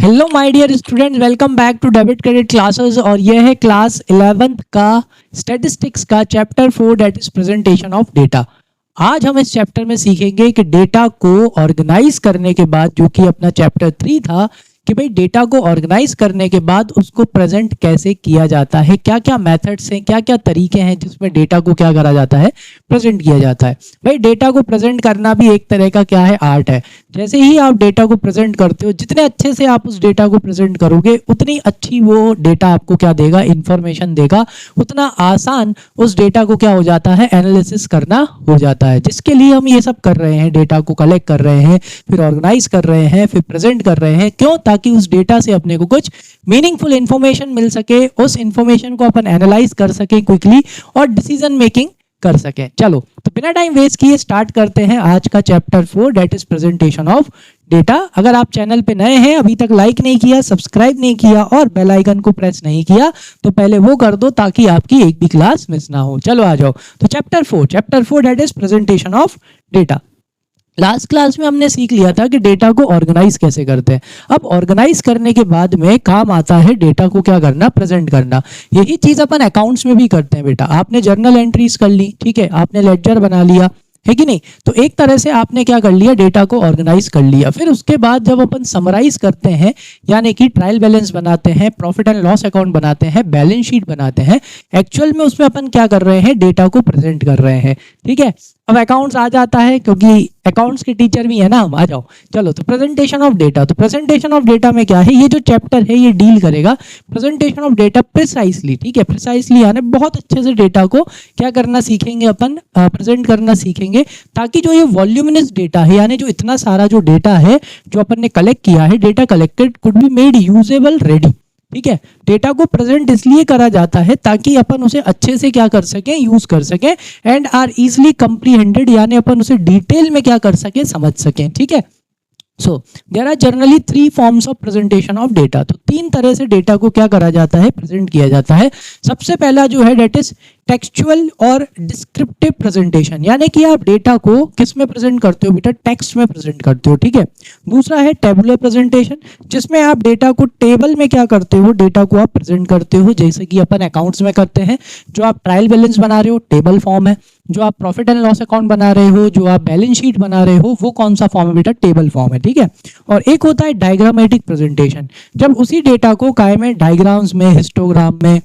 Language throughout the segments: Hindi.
Hello my dear students, welcome back to debit credit classes. और यह है क्लास 11th का स्टैटिस्टिक्स का chapter 4 that is presentation of data. आज हम इस चैप्टर में सीखेंगे कि डेटा को ऑर्गेनाइज करने के बाद, जो कि अपना चैप्टर 3 था, कि भाई डेटा को ऑर्गेनाइज करने के बाद उसको प्रेजेंट कैसे किया जाता है, क्या क्या मेथड्स हैं, क्या क्या तरीके हैं जिसमें डेटा को क्या करा जाता है, प्रेजेंट किया जाता है। भाई डेटा को प्रेजेंट करना भी एक तरह का क्या है, आर्ट है। जैसे ही आप डेटा को प्रेजेंट करते हो, जितने अच्छे से आप उस डेटा को प्रेजेंट करोगे, उतनी अच्छी वो डेटा आपको क्या देगा, इंफॉर्मेशन देगा, उतना आसान उस डेटा को क्या हो जाता है, एनालिसिस करना हो जाता है। जिसके लिए हम ये सब कर रहे हैं, डेटा को कलेक्ट कर रहे हैं, फिर ऑर्गेनाइज कर रहे हैं, फिर प्रेजेंट कर रहे हैं। क्यों? ताकि उस डेटा से अपने को कुछ मीनिंगफुल इंफॉर्मेशन मिल सके, उस इंफॉर्मेशन को अपन एनालाइज कर सके क्विकली और डिसीजन मेकिंग कर सके। चलो तो बिना टाइम वेस्ट किए स्टार्ट करते हैं आज का chapter 4 that is presentation of data. अगर आप चैनल पे नए हैं, अभी तक लाइक नहीं किया, सब्सक्राइब नहीं किया और बेल आइकन को प्रेस नहीं किया, तो पहले वो कर दो ताकि आपकी एक भी क्लास मिस ना हो। चलो आ जाओ। तो chapter 4 that is presentation of data. Last class में हमने सीख लिया था कि डेटा को ऑर्गेनाइज कैसे करते हैं। अब ऑर्गेनाइज करने के बाद में काम आता है डेटा को क्या करना, प्रेजेंट करना। यही चीज अपन अकाउंट्स में भी करते हैं बेटा। आपने जर्नल एंट्रीज कर ली, ठीक है, आपने लेडजर बना लिया, है कि नहीं? तो एक तरह से आपने क्या कर लिया, डेटा को ऑर्गेनाइज कर लिया। फिर उसके बाद जब अपन समराइज करते हैं, यानी कि ट्रायल बैलेंस बनाते हैं, प्रॉफिट एंड लॉस अकाउंट बनाते हैं, बैलेंस शीट बनाते हैं, एक्चुअल में उसमें अपन क्या कर रहे हैं, डेटा को प्रेजेंट कर रहे हैं। ठीक है, अब अकाउंट्स आ जाता है, क्योंकि अकाउंट्स के टीचर भी है ना हम। आ जाओ। चलो तो प्रेजेंटेशन ऑफ डेटा। तो प्रेजेंटेशन ऑफ डेटा में क्या है, ये जो चैप्टर है ये डील करेगा प्रेजेंटेशन ऑफ डेटा प्रिसाइसली। ठीक है, प्रिसाइसली यानी बहुत अच्छे से डेटा को क्या करना सीखेंगे अपन, प्रेजेंट करना सीखेंगे, ताकि जो ये वॉल्यूमिनस डेटा है, यानी जो इतना सारा जो डेटा है जो अपन ने कलेक्ट किया है, data collected could be made usable ready. ठीक है, डेटा को प्रेजेंट इसलिए करा जाता है ताकि अपन उसे अच्छे से क्या कर सकें, यूज कर सकें, एंड आर इजिली कंप्रीहेंडेड, यानी अपन उसे डिटेल में क्या कर सकें, समझ सकें। ठीक है, so there are generally 3 forms of presentation of data. तो 3 तरह से डेटा को क्या करा जाता है, प्रेजेंट किया जाता है। सबसे पहला जो है डेट इज टेक्सचुअल और डिस्क्रिप्टिव प्रेजेंटेशन, यानी कि आप डेटा को किस में प्रेजेंट करते हो बेटा, टेक्स्ट में प्रेजेंट करते हो। ठीक है, दूसरा है टेबुलर प्रेजेंटेशन, जिसमें आप डेटा को टेबल में क्या करते हो, डेटा को आप प्रेजेंट करते हो, जैसे कि अपन अकाउंट्स में करते हैं। जो आप ट्रायल बैलेंस बना रहे हो, टेबल फॉर्म है। जो आप प्रॉफिट एंड लॉस अकाउंट बना रहे हो, जो आप बैलेंस शीट बना रहे हो, वो कौन सा फॉर्म है बेटा, टेबल फॉर्म है। ठीक है, और एक होता है डायग्रामेटिक प्रेजेंटेशन, जब उसी डेटा को काय में, डायग्राम्स में, हिस्टोग्राम में,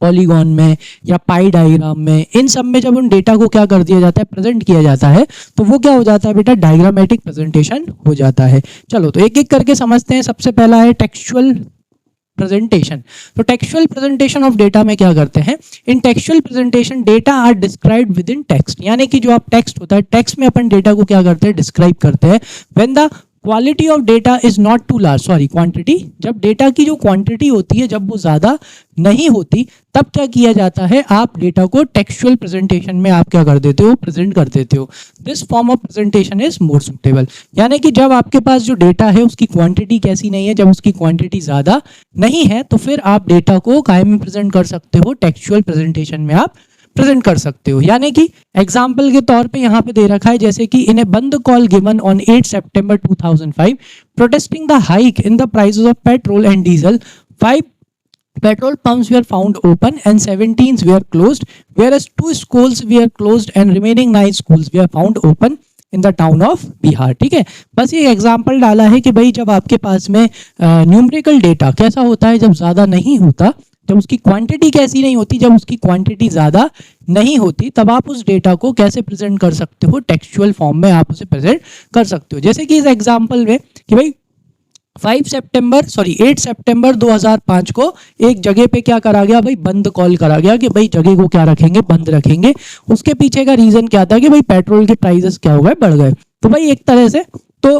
पॉलीगॉन में या पाई डायग्राम में, इन सब में जब उन डेटा को क्या कर दिया जाता है, प्रेजेंट किया जाता है, तो वो क्या हो जाता है बेटा, डायग्रामेटिक प्रेजेंटेशन हो जाता है। चलो तो एक एक करके समझते हैं। सबसे पहला है टेक्सचुअल प्रेजेंटेशन। तो टेक्सचुअल प्रेजेंटेशन ऑफ डेटा में क्या करते हैं, in textual presentation data are described within text, यानी कि जो आप टेक्स्ट होता है, टेक्स्ट में अपन डेटा को क्या करते हैं, डिस्क्राइब करते हैं। When the quality of data is not too large, sorry quantity, जब डेटा की जो क्वांटिटी होती है जब वो ज्यादा नहीं होती, तब क्या किया जाता है, आप डेटा को टेक्सचुअल प्रेजेंटेशन में आप क्या कर देते हो, प्रेजेंट कर देते हो। This form of presentation is more suitable, यानी कि जब आपके पास जो डेटा है उसकी क्वांटिटी कैसी नहीं है, जब उसकी क्वांटिटी ज्यादा नहीं है, तो फिर आप डेटा को काय में प्रेजेंट कर सकते हो, टेक्सचुअल प्रेजेंटेशन में आप प्रेजेंट कर सकते हो। यानी कि एग्जाम्पल के तौर पे यहाँ पे दे रखा है, जैसे कि इन ए बंद call given on 8 September 2005 protesting the hike in the prices of petrol and diesel, 5 petrol pumps were found open and 17 were closed, whereas 2 schools were closed and remaining 9 schools were found open in the town of Bihar. ठीक है, बस ये एग्जाम्पल डाला है कि भाई जब आपके पास में न्यूमेरिकल डेटा कैसा होता है, जब ज्यादा नहीं होता, जब उसकी क्वांटिटी कैसी नहीं होती, जब उसकी क्वांटिटी ज्यादा नहीं होती, तब आप उस डेटा को कैसे प्रेजेंट कर सकते हो, टेक्सचुअल फॉर्म में आप उसे प्रेजेंट कर सकते हो। जैसे कि इस एग्जाम्पल में कि भाई 8 सितंबर 2005 को एक जगह पे क्या करा गया भाई, बंद कॉल करा गया कि भाई जगह को क्या रखेंगे, बंद रखेंगे। उसके पीछे का रीजन क्या था कि भाई पेट्रोल के प्राइसेस क्या हो गए, बढ़ गए। तो भाई एक तरह से तो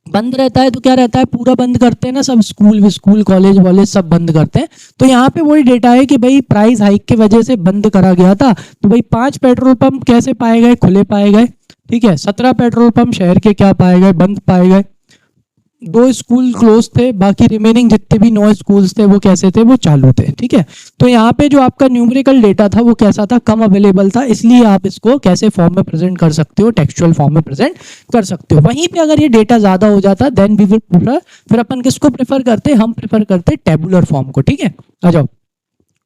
बंद रहता है तो क्या रहता है, पूरा बंद करते हैं ना, सब स्कूल कॉलेज वॉलेज सब बंद करते हैं। तो यहाँ पे वही डेटा है कि भाई प्राइस हाइक के वजह से बंद करा गया था, तो भाई 5 पेट्रोल पंप कैसे पाए गए, खुले पाए गए। ठीक है, 17 पेट्रोल पंप शहर के क्या पाए गए, बंद पाए गए। 2 स्कूल क्लोज थे, बाकी रिमेनिंग जितने भी 9 स्कूल्स थे वो कैसे थे, वो चालू थे। ठीक है, तो यहाँ पे जो आपका न्यूमेरिकल डेटा था वो कैसा था, कम अवेलेबल था, इसलिए आप इसको कैसे फॉर्म में प्रेजेंट कर सकते हो, टेक्सचुअल फॉर्म में प्रेजेंट कर सकते हो। वहीं पे अगर ये डेटा ज्यादा हो जाता देन वी विल प्रेफर, फिर अपन किसको प्रेफर करते, हम प्रेफर करते टेबुलर फॉर्म को। ठीक है, आ जाओ।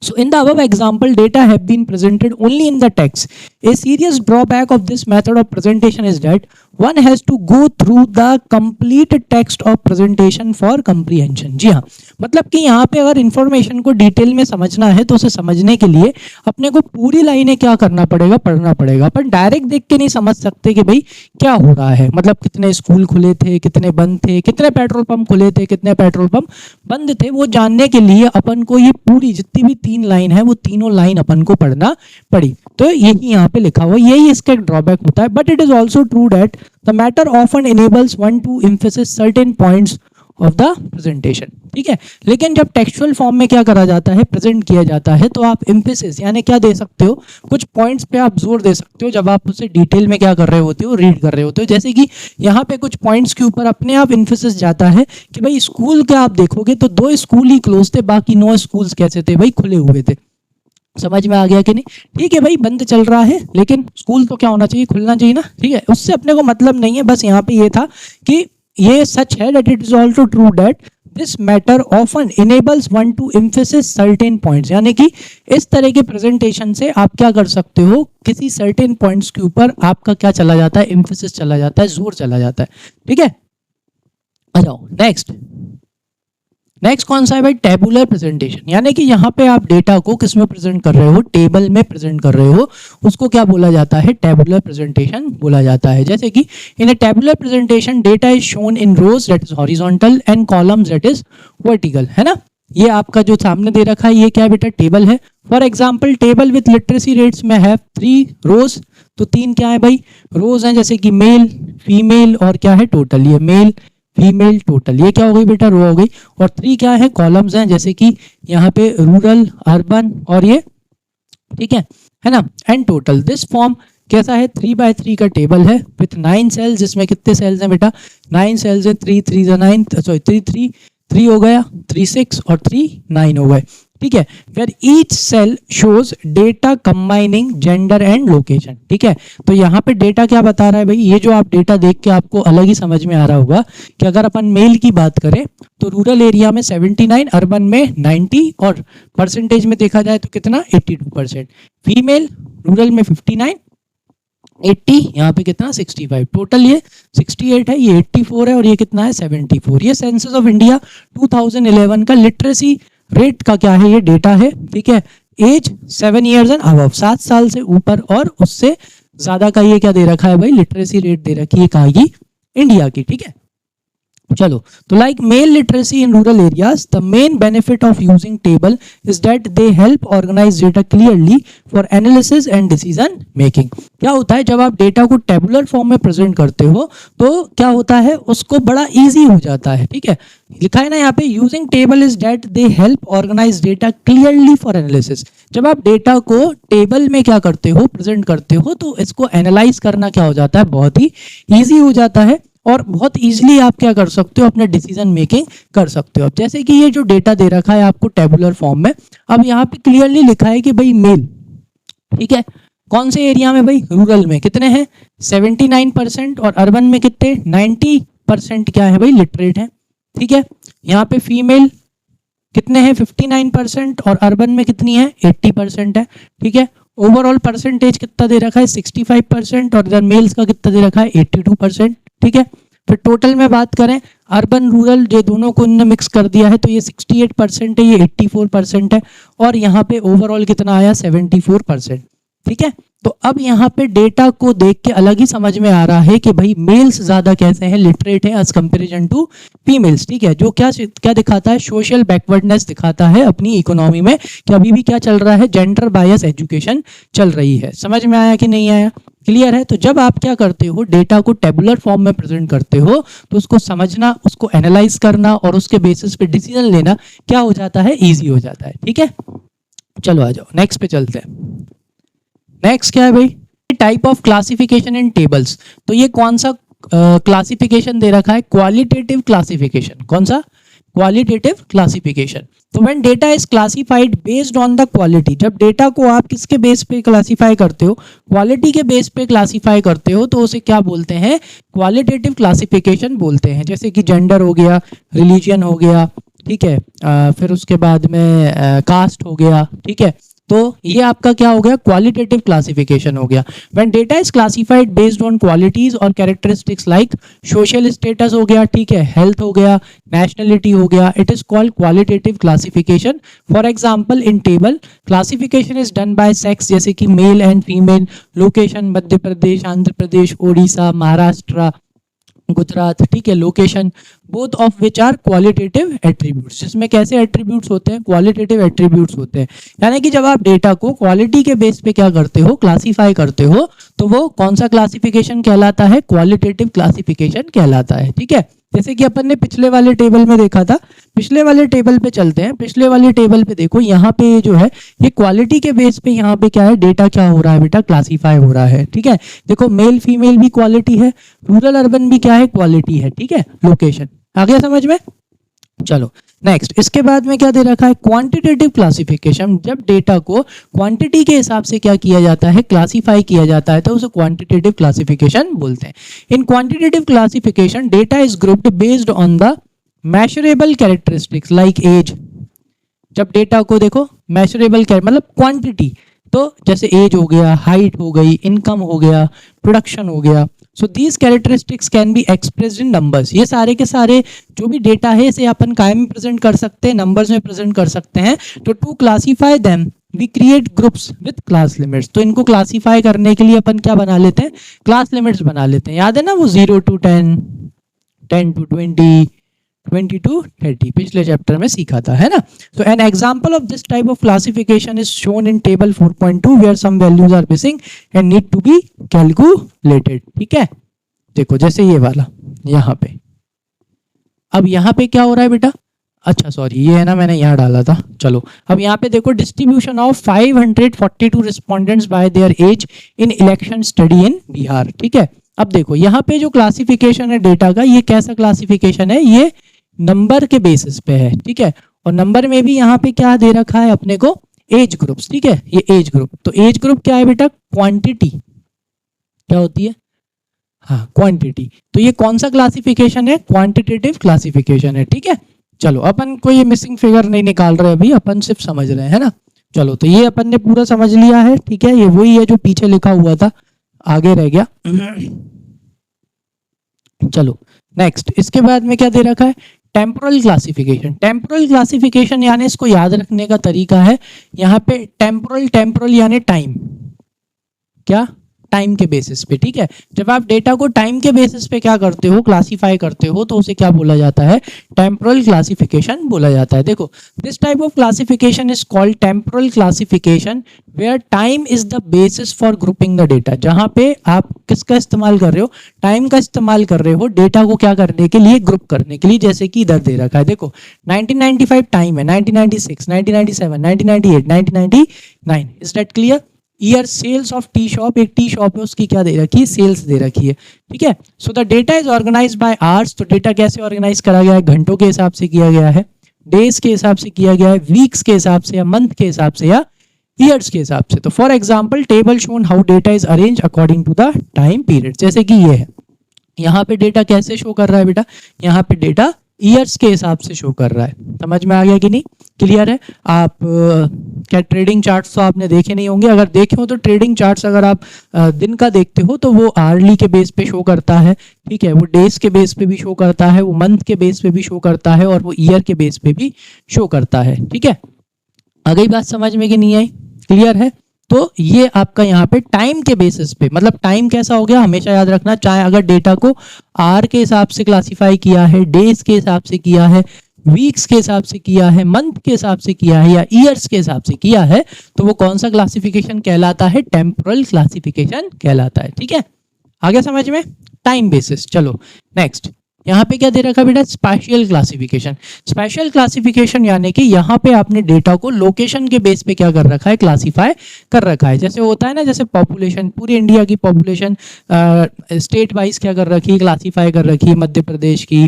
So in the above example, data have been presented only in the text. A serious drawback of this method of presentation is that one has to go through the complete text of presentation for comprehension. जी हाँ, मतलब कि यहाँ पे अगर इंफॉर्मेशन को डिटेल में समझना है तो उसे समझने के लिए अपने को पूरी लाइनें क्या करना पड़ेगा, पढ़ना पड़ेगा। अपन डायरेक्ट देख के नहीं समझ सकते कि भाई क्या हो रहा है, मतलब कितने स्कूल खुले थे, कितने बंद थे, कितने पेट्रोल पंप खुले थे, कितने पेट्रोल पंप बंद थे, वो जानने के लिए अपन को ये पूरी जितनी भी 3 लाइन है वो तीनों लाइन अपन को पढ़ना पड़ी। तो यही यहाँ पे लिखा हुआ, यही इसका एक ड्रॉबैक होता है। But it is also true that the matter often enables one two emphasis certain points of the presentation. ठीक है, लेकिन जब टेक्सचुअल फॉर्म में क्या करा जाता है, प्रेजेंट किया जाता है, तो आप एम्फेसिस यानी क्या दे सकते हो, कुछ पॉइंट्स पे आप जोर दे सकते हो जब आप उसे डिटेल में क्या कर रहे होते हो, रीड कर रहे होते हो। जैसे कि यहाँ पे कुछ पॉइंट्स के ऊपर अपने आप एम्फेसिस जाता है कि भाई स्कूल का आप देखोगे तो 2 स्कूल ही क्लोज थे, बाकी 9 स्कूल्स कैसे थे भाई, खुले हुए थे। समझ में आ गया कि नहीं? ठीक है भाई, बंद चल रहा है लेकिन स्कूल तो क्या होना चाहिए, खुलना चाहिए ना। ठीक है, उससे अपने को मतलब नहीं है, बस यहाँ पे ये था कि ये सच है that it is also true that this matter often enables one two emphasis certain points, यानी कि इस तरह के प्रेजेंटेशन से आप क्या कर सकते हो, किसी सर्टेन पॉइंट्स के ऊपर आपका क्या चला जाता है, एम्फेसिस चला जाता है, जोर चला जाता है। ठीक है, आ जाओ नेक्स्ट कौन सा है भाई, टेबुलर प्रेजेंटेशन। यानी कि यहाँ पे आप डेटा को किस में प्रेजेंट कर रहे हो, टेबल में प्रेजेंट कर रहे हो, उसको क्या बोला जाता है, टेबुलर प्रेजेंटेशन बोला जाता है। जैसे कि in a tabular presentation data is shown in rows that is horizontal and columns that is vertical, है ना। ये आपका जो सामने दे रखा है ये क्या है बेटा, टेबल है। For example table with literacy rates में है 3 रोज, तो 3 क्या है भाई, रोज हैं, जैसे कि मेल, फीमेल और क्या है टोटल, ये मेल फीमेल टोटल, ये क्या हो गई बेटा, रो हो गई। और 3 क्या है, कॉलम्स हैं, जैसे कि यहाँ पे रूरल, अर्बन और ये, ठीक है ना, एंड टोटल। दिस फॉर्म कैसा है, 3x3 का टेबल है विथ 9 सेल्स, जिसमें कितने सेल्स हैं बेटा, 9 सेल्स हैं, 3 3 9, सॉरी 3 3 हो गया, 3 6 और 3 9 हो गए। ठीक है, फिर each cell shows data combining gender and location. ठीक है, तो यहाँ पे डेटा क्या बता रहा है भाई, ये जो आप डेटा देख के आपको अलग ही समझ में आ रहा होगा कि अगर अपन मेल की बात करें तो रूरल एरिया में 79, अर्बन में 90 और परसेंटेज में देखा जाए तो कितना 82%, फीमेल रूरल में 59, 80, यहाँ पे कितना 65, टोटल ये 68 है, ये 84 है और ये कितना है 74। ये सेंसस ऑफ इंडिया 2011 का लिटरेसी रेट का क्या है, ये डेटा है। ठीक है, एज 7 ईयर्स एंड अबव, 7 साल से ऊपर और उससे ज्यादा का ये क्या दे रखा है भाई, लिटरेसी रेट दे रखी है कहाँ की, इंडिया की। ठीक है, चलो, तो like male literacy in rural areas the main benefit of using table is that they help organise data clearly for analysis and decision making. क्या होता है, जब आप डेटा को टेबुलर फॉर्म में प्रेजेंट करते हो तो क्या होता है, उसको बड़ा इजी हो जाता है। ठीक है, लिखा है ना यहाँ पे, using table is that they help organise data clearly for analysis. जब आप डेटा को टेबल में क्या करते हो, प्रेजेंट करते हो, तो इसको एनालाइज करना क्या हो जाता है, बहुत ही ईजी हो जाता है और बहुत इजीली आप क्या कर सकते हो, अपना डिसीजन मेकिंग कर सकते हो। अब जैसे कि ये जो डेटा दे रखा है आपको टेबुलर फॉर्म में, अब यहाँ पे क्लियरली लिखा है कि भाई मेल, ठीक है, कौन से एरिया में भाई, रूरल में कितने हैं 79% और अर्बन में कितने 90% क्या है भाई, लिटरेट है। ठीक है, यहाँ पे फीमेल कितने हैं 59% और अर्बन में कितनी है 80% है। ठीक है, ओवरऑल परसेंटेज कितना दे रखा है 65% और इधर मेल्स का कितना दे रखा है 82%। ठीक है, फिर टोटल में बात करें अर्बन रूरल ये दोनों को इन्होंने मिक्स कर दिया है तो ये 68% है, ये 84% है और यहाँ पे ओवरऑल कितना आया 74%। ठीक है, तो अब यहाँ पे डेटा को देख के अलग ही समझ में आ रहा है कि भाई मेल्स ज्यादा कैसे हैं, लिटरेट है एज कंपेरिजन टू फीमेल्स। ठीक है, जो क्या क्या दिखाता है, सोशल बैकवर्डनेस दिखाता है अपनी इकोनॉमी में कि अभी भी क्या चल रहा है, जेंडर बायस एजुकेशन चल रही है। समझ में आया कि नहीं आया, क्लियर है। तो जब आप क्या करते हो, डेटा को टेबुलर फॉर्म में प्रेजेंट करते हो तो उसको समझना, उसको एनालाइज करना और उसके बेसिस पे डिसीजन लेना क्या हो जाता है, ईजी हो जाता है। ठीक है, चलो आ जाओ नेक्स्ट पे चलते हैं। नेक्स्ट क्या है भाई, type of classification in tables. तो ये कौन सा क्लासिफिकेशन दे रखा है क्वालिटेटिव क्लासिफिकेशन। कौन सा? Qualitative classification. तो when data is classified based on the quality, जब डेटा को आप किसके बेस पे क्लासिफाई करते हो? क्वालिटी के बेस पे क्लासिफाई करते हो, तो उसे क्या बोलते हैं? क्वालिटेटिव क्लासिफिकेशन बोलते हैं। जैसे कि जेंडर हो गया, रिलीजन हो गया, ठीक है, फिर उसके बाद में कास्ट हो गया, ठीक है। तो ये आपका क्या हो गया? क्वालिटेटिव क्लासिफिकेशन हो गया। When data is classified based on qualities और कैरेक्टरिस्टिक्स लाइक सोशल स्टेटस हो गया, ठीक है, हेल्थ हो गया, नेशनलिटी हो गया, it is called qualitative classification. For example in table classification is done by sex, जैसे कि male and female, location Madhya Pradesh, Andhra Pradesh, Orissa, Maharashtra, Gujarat, ठीक है, location, both of which are qualitative attributes. जिसमें कैसे एट्रीब्यूट्स होते हैं? क्वालिटेटिव एट्रीब्यूट्स होते हैं। यानी कि जब आप डेटा को क्वालिटी के बेस पे क्या करते हो? क्लासीफाई करते हो, तो वो कौन सा क्लासिफिकेशन कहलाता है? क्वालिटेटिव क्लासिफिकेशन कहलाता है, ठीक है। जैसे कि अपन ने पिछले वाले टेबल में देखा था, पिछले वाले टेबल पे चलते हैं। पिछले वाले टेबल पे देखो, यहाँ पे जो है ये क्वालिटी के बेस पे यहाँ पे क्या है? डेटा क्या हो रहा है बेटा? क्लासीफाई हो रहा है, ठीक है। देखो मेल फीमेल भी क्वालिटी है, रूरल अर्बन भी क्या है? क्वालिटी है, ठीक है, लोकेशन। आ गया समझ में? चलो नेक्स्ट, इसके बाद में क्या दे रखा है? Quantitative classification. जब डेटा को क्वांटिटी के हिसाब से क्या किया जाता है? क्लासिफाई किया जाता है, तो उसे क्वांटिटेटिव क्लासिफिकेशन बोलते हैं। In quantitative classification data is grouped based on the measurable characteristics like age. जब डेटा को देखो मेजरेबल मतलब क्वांटिटी, तो जैसे एज हो गया, हाइट हो गई, इनकम हो गया, प्रोडक्शन हो गया, so these characteristics can be expressed in numbers. ये सारे के सारे जो भी डेटा है इसे अपन काय में प्रेजेंट कर सकते हैं? नंबर्स में प्रेजेंट कर सकते हैं। तो to classify them we create groups with class limits. तो इनको क्लासीफाई करने के लिए अपन क्या बना लेते हैं? क्लास लिमिट्स बना लेते हैं। याद है ना वो 0 to 10, 10 to 20, 20 to 30 पिछले चैप्टर में सीखा था, है ना। So an example of this type of classification is shown in table 4.2 where some values are missing and need to be calculated, ठीक है। देखो जैसे ये वाला यहाँ पे, अब यहाँ पे क्या हो रहा है बेटा? अच्छा सॉरी, ये है ना, मैंने यहाँ डाला था। चलो अब यहाँ पे देखो, distribution of 542 respondents by their age in election study in Bihar, ठीक है। अब देखो यहाँ पे जो क्लासिफिकेशन है डेटा का, ये कैसा क्लासिफिकेशन है? ये नंबर के बेसिस पे है, ठीक है। और नंबर में भी यहाँ पे क्या दे रखा है अपने को? एज ग्रुप्स, ठीक है, ये एज ग्रुप। तो एज ग्रुप क्या है बेटा? क्वांटिटी। क्या होती है? हाँ, क्वांटिटी। तो ये कौन सा क्लासिफिकेशन है? क्वांटिटेटिव क्लासिफिकेशन है, ठीक है। चलो अपन को ये मिसिंग फिगर नहीं निकाल रहे अभी, अपन सिर्फ समझ रहे हैं ना। चलो तो ये अपन ने पूरा समझ लिया है, ठीक है। ये वही है जो पीछे लिखा हुआ था, आगे रह गया। चलो नेक्स्ट, इसके बाद में क्या दे रखा है? Temporal classification. टेम्पोरल क्लासिफिकेशन यानी इसको याद रखने का तरीका है, यहाँ पे टेम्पोरल यानी टाइम, क्या? टाइम के बेसिस पे, ठीक है। जब आप डेटा को टाइम के बेसिस पे क्या करते हो? क्लासीफाई करते हो, तो उसे क्या बोला जाता है? टेम्पोरल क्लासिफिकेशन बोला जाता है। देखो this type of classification is called temporal classification where time is the basis for grouping the data. जहां पे आप किसका इस्तेमाल कर रहे हो? टाइम का इस्तेमाल कर रहे हो डेटा को क्या करने के लिए? ग्रुप करने के लिए। जैसे कि इधर दे रखा है, देखो 1995 टाइम है, 1996, 1997, 1998, 1999। Is that clear? Year sales of tea shop, एक टी शॉप है उसकी क्या दे रखी है? सेल्स दे रखी है, ठीक है। So the data is organised by hours. तो डेटा कैसे ऑर्गेनाइज करा गया है? घंटों के हिसाब से किया गया है, डेज के हिसाब से किया गया है, वीक्स के हिसाब से, या मंथ के हिसाब से, या ईयर्स के हिसाब से। तो for example table shown how data is arrange according to the time period. जैसे कि ये है, यहाँ पे डेटा कैसे शो कर रहा है बेटा? यहाँ पे डेटा ईयर्स के हिसाब से शो कर रहा है। समझ में आ गया कि नहीं? क्लियर है? आप क्या ट्रेडिंग चार्ट्स तो आपने देखे नहीं होंगे, अगर देखे हो तो ट्रेडिंग चार्ट्स अगर आप दिन का देखते हो तो वो आर्ली के बेस पे शो करता है, ठीक है, वो डेज के बेस पे भी शो करता है, वो मंथ के बेस पे भी शो करता है, और वो ईयर के बेस पे भी शो करता है, ठीक है। आ गई बात समझ में कि नहीं आई? क्लियर है? तो ये आपका यहाँ पे टाइम के बेसिस पे, मतलब टाइम कैसा हो गया हमेशा याद रखना, चाहे अगर डेटा को आर के हिसाब से क्लासिफाई किया है, डेज के हिसाब से किया है, वीक्स के हिसाब से किया है, मंथ के हिसाब से किया है, या ईयर्स के हिसाब से किया है, तो वो कौन सा क्लासिफिकेशन कहलाता है? टेम्पोरल क्लासिफिकेशन कहलाता है, ठीक है। आ गया समझ में? Time basis. चलो नेक्स्ट, यहाँ पे क्या दे रखा है बेटा, स्पेशियल क्लासिफिकेशन। स्पेशल क्लासिफिकेशन यानी कि यहाँ पे आपने डेटा को लोकेशन के बेस पे क्या कर रखा है, क्लासीफाई कर रखा है। जैसे होता है ना, जैसे पॉपुलेशन, पूरी इंडिया की पॉपुलेशन स्टेट वाइज क्या कर रखी है, क्लासीफाई कर रखी है, मध्य प्रदेश की,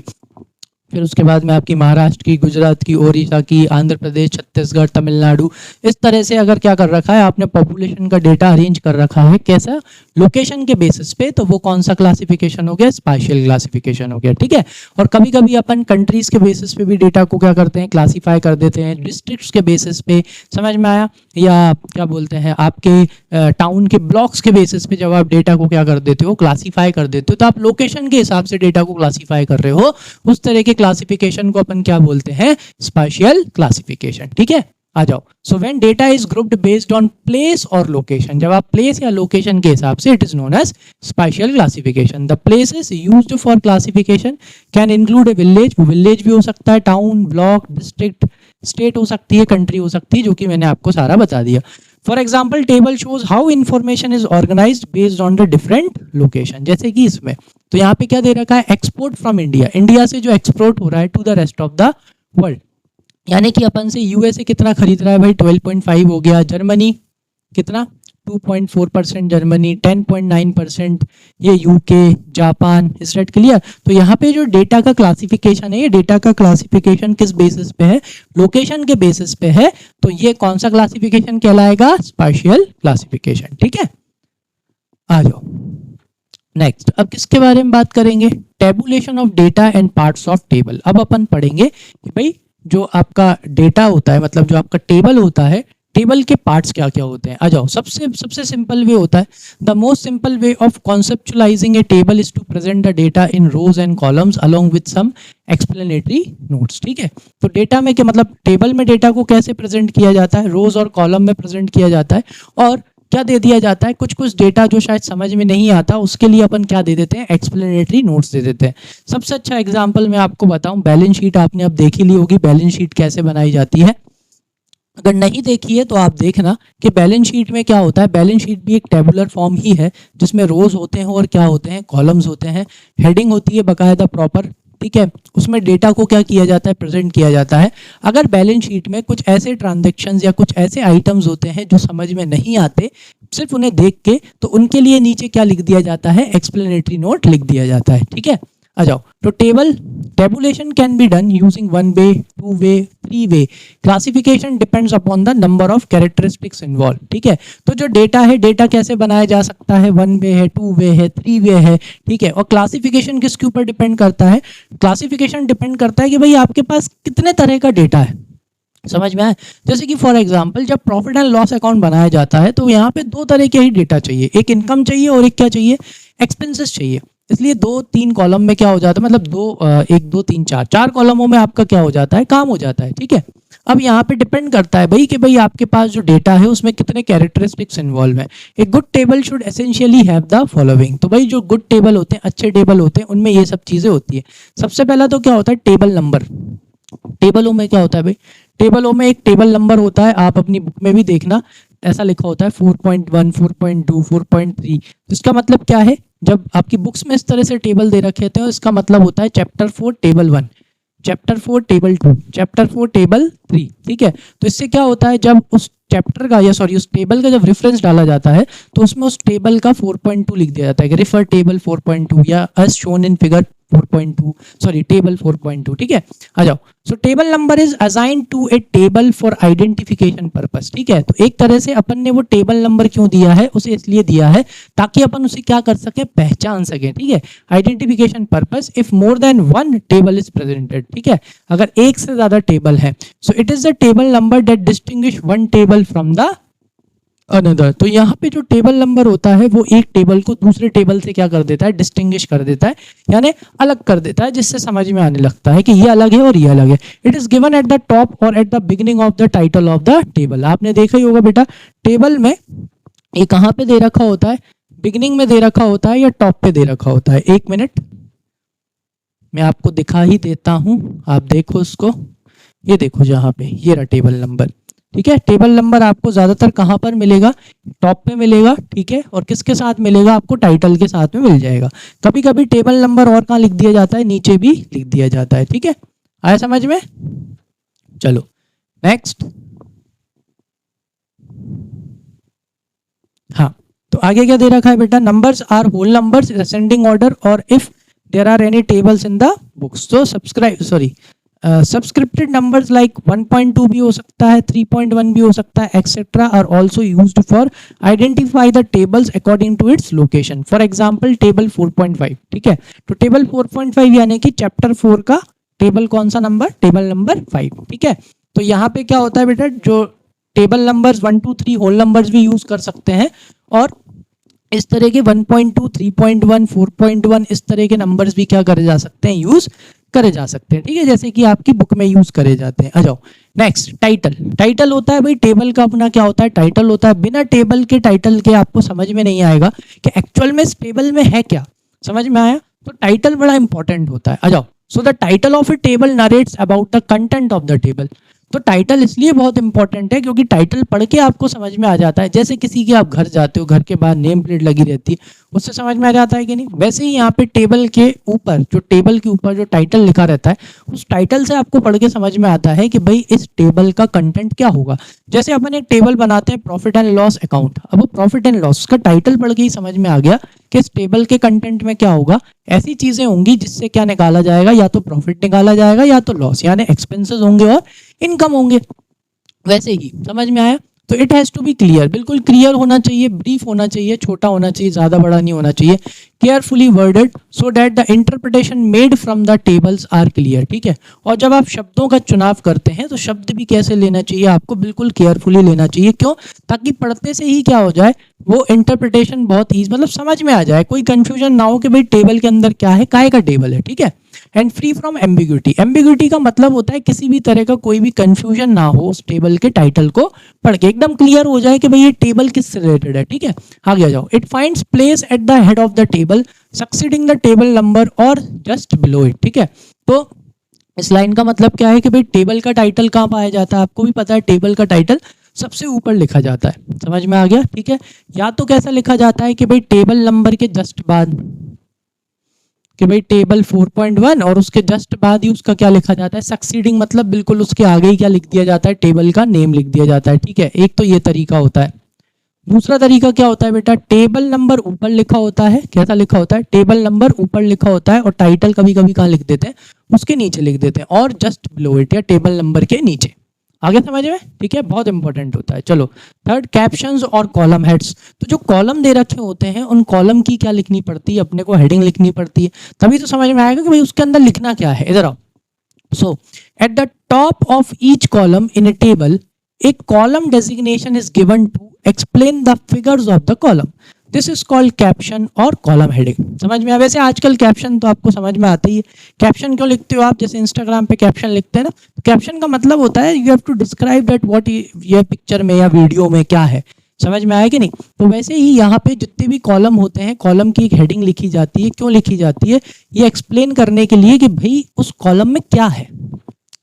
फिर उसके बाद में आपकी महाराष्ट्र की, गुजरात की, ओडिशा की, आंध्र प्रदेश, छत्तीसगढ़, तमिलनाडु, इस तरह से अगर क्या कर रखा है आपने, पॉपुलेशन का डेटा अरेंज कर रखा है कैसा, लोकेशन के बेसिस पे, तो वो कौन सा क्लासिफिकेशन हो गया, स्पेशियल क्लासिफिकेशन हो गया। ठीक है। और कभी कभी अपन कंट्रीज के बेसिस पे भी डेटा को क्या करते हैं, क्लासीफाई कर देते हैं, डिस्ट्रिक्ट्स के बेसिस पे, समझ में आया, या क्या बोलते हैं आपके टाउन के ब्लॉक्स के बेसिस पे जब आप डेटा को क्या कर देते हो, क्लासीफाई कर देते हो, तो आप लोकेशन के हिसाब से डेटा को क्लासीफाई कर रहे हो, उस तरह के क्लासिफिकेशन को अपन क्या बोलते हैं, स्पेशियल क्लासिफिकेशन। ठीक है, आ जाओ। So when data is grouped based on place और लोकेशन, जब आप प्लेस या लोकेशन के हिसाब से, it is known as spatial classification. The places used for classification can include a village, village भी हो सकता है, टाउन, ब्लॉक, डिस्ट्रिक्ट, स्टेट हो सकती है, कंट्री हो सकती है, जो कि मैंने आपको सारा बता दिया। For example table shows how information is organised based on the different location. जैसे कि इसमें तो यहाँ पे क्या दे रखा है, एक्सपोर्ट फ्रॉम इंडिया, इंडिया से जो एक्सपोर्ट हो रहा है to the rest of the world, यानी कि अपन से यूएसए कितना खरीद रहा है भाई, 12.5 हो गया, जर्मनी कितना 2.4%, जर्मनी 10.9%, ये यूके, जापान, इस रेट क्लियर। तो यहाँ पे जो डेटा का क्लासिफिकेशन है, ये डेटा का क्लासिफिकेशन किस बेसिस पे है, लोकेशन के बेसिस पे है, तो ये कौन सा क्लासिफिकेशन कहलाएगा, स्पेशियल क्लासिफिकेशन। ठीक है, आ जाओ नेक्स्ट। अब किसके बारे में बात करेंगे, tabulation of data and parts of table. अब अपन पढ़ेंगे कि भाई जो आपका डेटा होता है, मतलब जो आपका टेबल होता है, टेबल के पार्ट्स क्या क्या होते हैं। आ जाओ, सबसे सिंपल वे होता है, the most simple way of conceptualising a table is to present the data in rows and columns along with some explanatory notes. ठीक है, तो डेटा में क्या मतलब, टेबल में डेटा को कैसे प्रेजेंट किया जाता है, रोज और कॉलम में प्रेजेंट किया जाता है, और क्या दे दिया जाता है, कुछ कुछ डेटा जो शायद समझ में नहीं आता, उसके लिए अपन क्या दे देते हैं, एक्सप्लेनेटरी नोट्स दे देते हैं। सबसे अच्छा एग्जांपल मैं आपको बताऊं, बैलेंस शीट आपने अब देखी ली होगी, बैलेंस शीट कैसे बनाई जाती है। अगर नहीं देखी है तो आप देखना कि बैलेंस शीट में क्या होता है। बैलेंस शीट भी एक टेबुलर फॉर्म ही है, जिसमें रोज होते हैं और क्या होते हैं, कॉलम्स होते हैं, हेडिंग होती है बाकायदा प्रॉपर। ठीक है, उसमें डेटा को क्या किया जाता है, प्रेजेंट किया जाता है। अगर बैलेंस शीट में कुछ ऐसे ट्रांजैक्शंस या कुछ ऐसे आइटम्स होते हैं जो समझ में नहीं आते सिर्फ उन्हें देख के, तो उनके लिए नीचे क्या लिख दिया जाता है, एक्सप्लेनेटरी नोट लिख दिया जाता है। ठीक है, आ जाओ। तो tabulation can be done using 1 way, 2 way, 3 way. Classification depends upon the number of characteristics involve. ठीक है, तो जो डेटा है, डेटा कैसे बनाया जा सकता है, 1 वे है, 2 वे है, 3 वे है। ठीक है, और क्लासिफिकेशन किसके ऊपर डिपेंड करता है, क्लासिफिकेशन डिपेंड करता है कि भाई आपके पास कितने तरह का डेटा है, समझ में आया। जैसे कि फॉर एग्जांपल जब प्रॉफिट एंड लॉस अकाउंट बनाया जाता है, तो यहाँ पे दो तरह के ही डेटा चाहिए, एक इनकम चाहिए और एक क्या चाहिए, एक्सपेंसेस चाहिए। इसलिए 2-3 कॉलम में क्या हो जाता है, मतलब 1 2 3 4 कॉलमों में आपका क्या हो जाता है, काम हो जाता है। ठीक है, अब यहाँ पे डिपेंड करता है भाई कि भाई आपके पास जो डेटा है उसमें कितने कैरेक्टरिस्टिक्स इन्वॉल्व है। एक good table should essentially have the following. तो भाई जो गुड टेबल होते हैं, अच्छे टेबल होते हैं, उनमें ये सब चीजें होती है। सबसे पहला तो क्या होता है, टेबल नंबर। टेबलों में क्या होता है भाई, टेबलों में एक टेबल नंबर होता है, आप अपनी बुक में भी देखना ऐसा लिखा होता है 4.1, 4.2, 4.3। इसका मतलब क्या है, जब आपकी बुक्स में इस तरह से टेबल दे रखे थे, इसका मतलब होता है chapter 4 table 1, chapter 4 table 2, chapter 4 table 3। ठीक है, तो इससे क्या होता है, जब उस चैप्टर का या सॉरी उस टेबल का जब रेफरेंस डाला जाता है, तो उसमें उस टेबल का 4.2 लिख दिया जाता है कि रेफर टेबल 4.2 या as shown in figure 4.2, sorry table 4.2। ठीक है, आ जाओ। So table number is assigned to a table for identification purpose. ठीक है, तो एक तरह से अपन ने वो टेबल नंबर क्यों दिया है, उसे इसलिए दिया है ताकि अपन उसे क्या कर सके, पहचान सके। ठीक है, identification purpose if more than 1 table is presented. ठीक है, अगर एक से ज्यादा टेबल है, so it is the table number that distinguish 1 table from the another. तो यहाँ पे जो टेबल नंबर होता है वो एक टेबल को दूसरे टेबल से क्या कर देता है, डिस्टिंग्विश कर देता है, यानी अलग कर देता है, जिससे समझ में आने लगता है कि ये अलग है और ये अलग है। It is given at the top और at the beginning of the title of the table. आपने देखा ही होगा बेटा, टेबल में ये कहाँ पे दे रखा होता है, बिगिनिंग में दे रखा होता है या टॉप पे दे रखा होता है। एक मिनट मैं आपको दिखा ही देता हूं, आप देखो उसको, ये देखो जहाँ पे ये रहा टेबल नंबर। ठीक है। टेबल नंबर आपको ज़्यादातर कहाँ पर मिलेगा, टॉप पे मिलेगा, ठीक है। और किसके साथ मिलेगा आपको, टाइटल के साथ में मिल जाएगा। कभी कभी टेबल नंबर और कहाँ लिख दिया जाता है, नीचे भी लिख दिया जाता है, ठीक है। आया समझ में। चलो नेक्स्ट। हाँ, तो आगे क्या दे रखा है बेटा, numbers are whole numbers ascending order और if there are any tables in the books. तो सब्सक्रिप्टेड नंबर्स लाइक 1.2 भी हो सकता है, 3.1 भी हो सकता है, etcetera are also used for identify the tables according to its location. For example table 4.5, ठीक है। तो टेबल 4.5 यानी कि चैप्टर 4 का टेबल कौन सा नंबर, टेबल नंबर 5, ठीक है। तो यहाँ पे क्या होता है बेटा, जो टेबल नंबर्स 1 2 3 होल नंबर्स भी यूज कर सकते हैं, और इस तरह के 1.2 3.1 4.1 इस तरह के नंबर्स भी क्या करे जा सकते हैं, यूज करे जा सकते हैं, ठीक है, जैसे कि आपकी बुक में यूज करे जाते हैं। आ जाओ नेक्स्ट, टाइटल। टाइटल होता है भाई टेबल का अपना क्या होता है, टाइटल होता है। बिना टेबल के टाइटल के आपको समझ में नहीं आएगा कि एक्चुअल में इस टेबल में है क्या। समझ में आया। तो टाइटल बड़ा इंपॉर्टेंट होता है। आ जाओ, so the title of a table narrates about the content of the table. तो टाइटल इसलिए बहुत इंपॉर्टेंट है क्योंकि टाइटल पढ़ के आपको समझ में आ जाता है। जैसे किसी के आप घर जाते हो, घर के बाहर नेम प्लेट लगी रहती है, उससे समझ में आ जाता है कि नहीं। वैसे ही यहाँ पे टेबल के ऊपर, जो टेबल के ऊपर जो टाइटल लिखा रहता है, उस टाइटल से आपको पढ़ के समझ में आता है कि भाई इस टेबल का कंटेंट क्या होगा। जैसे अपन एक टेबल बनाते हैं प्रॉफिट एंड लॉस अकाउंट, अब वो प्रॉफिट एंड लॉस का टाइटल पढ़ के ही समझ में आ गया कि इस टेबल के कंटेंट में क्या होगा। ऐसी चीजें होंगी जिससे क्या निकाला जाएगा, या तो प्रॉफिट निकाला जाएगा या तो लॉस, यानी एक्सपेंसेस होंगे और इनकम होंगे। वैसे ही समझ में आया। तो it has to be clear, बिल्कुल क्लियर होना चाहिए, ब्रीफ होना चाहिए, छोटा होना चाहिए, ज्यादा बड़ा नहीं होना चाहिए, carefully worded so that the interpretation made from the tables are clear, ठीक है। और जब आप शब्दों का चुनाव करते हैं तो शब्द भी कैसे लेना चाहिए, आपको बिल्कुल केयरफुली लेना चाहिए। क्यों, ताकि पढ़ते से ही क्या हो जाए, वो इंटरप्रिटेशन बहुत ही मतलब समझ में आ जाए, कोई कंफ्यूजन ना हो कि भाई टेबल के अंदर क्या है, काय का टेबल है, ठीक है। And free from ambiguity. Ambiguity का मतलब होता है किसी भी तरह का कोई भी कंफ्यूजन ना हो उस टेबल के टाइटल को पढ़ के, एकदम क्लियर हो जाए कि भाई ये टेबल किससे रिलेटेड है, ठीक है। आगे आ जाओ। It finds place at the head of the table succeeding the table number और जस्ट बिलो इट, ठीक है। तो इस लाइन का मतलब क्या है कि भाई टेबल का टाइटल कहाँ पाया जाता है, आपको भी पता है टेबल का टाइटल सबसे ऊपर लिखा जाता है। समझ में आ गया, ठीक है। या तो कैसा लिखा जाता है कि भाई टेबल नंबर के जस्ट बाद, कि भाई टेबल 4.1 और उसके जस्ट बाद ही उसका क्या लिखा जाता है, सक्सीडिंग, मतलब बिल्कुल उसके आगे ही क्या लिख दिया जाता है, टेबल का नेम लिख दिया जाता है, ठीक है। एक तो ये तरीका होता है। दूसरा तरीका क्या होता है बेटा, टेबल नंबर ऊपर लिखा होता है। कैसा लिखा होता है, टेबल नंबर ऊपर लिखा होता है और टाइटल कभी कभी कहाँ लिख देते हैं, उसके नीचे लिख देते हैं, और जस्ट बिलो इट, या टेबल नंबर के नीचे। आगे समझ में, ठीक है, बहुत इंपॉर्टेंट होता है। चलो थर्ड, कैप्शंस और कॉलम हेड्स। तो जो कॉलम दे रखे होते हैं उन कॉलम की क्या लिखनी पड़ती है, अपने को हेडिंग लिखनी पड़ती है, तभी तो समझ में आएगा कि भाई उसके अंदर लिखना क्या है। इधर आओ। So, at the top of each column in a table, a column designation is given to explain the figures of the column. This is called caption और column heading. समझ में आया। वैसे आजकल कैप्शन तो आपको समझ में आता ही है। कैप्शन क्यों लिखते हो आप, जैसे इंस्टाग्राम पे कैप्शन लिखते हैं ना, कैप्शन का मतलब होता है you have to describe that what ये पिक्चर में या वीडियो में क्या है। समझ में आया कि नहीं। तो वैसे ही यहाँ पे जितने भी कॉलम होते हैं, कॉलम की एक हेडिंग लिखी जाती है। क्यों लिखी जाती है, ये एक्सप्लेन करने के लिए कि भाई उस कॉलम में क्या है।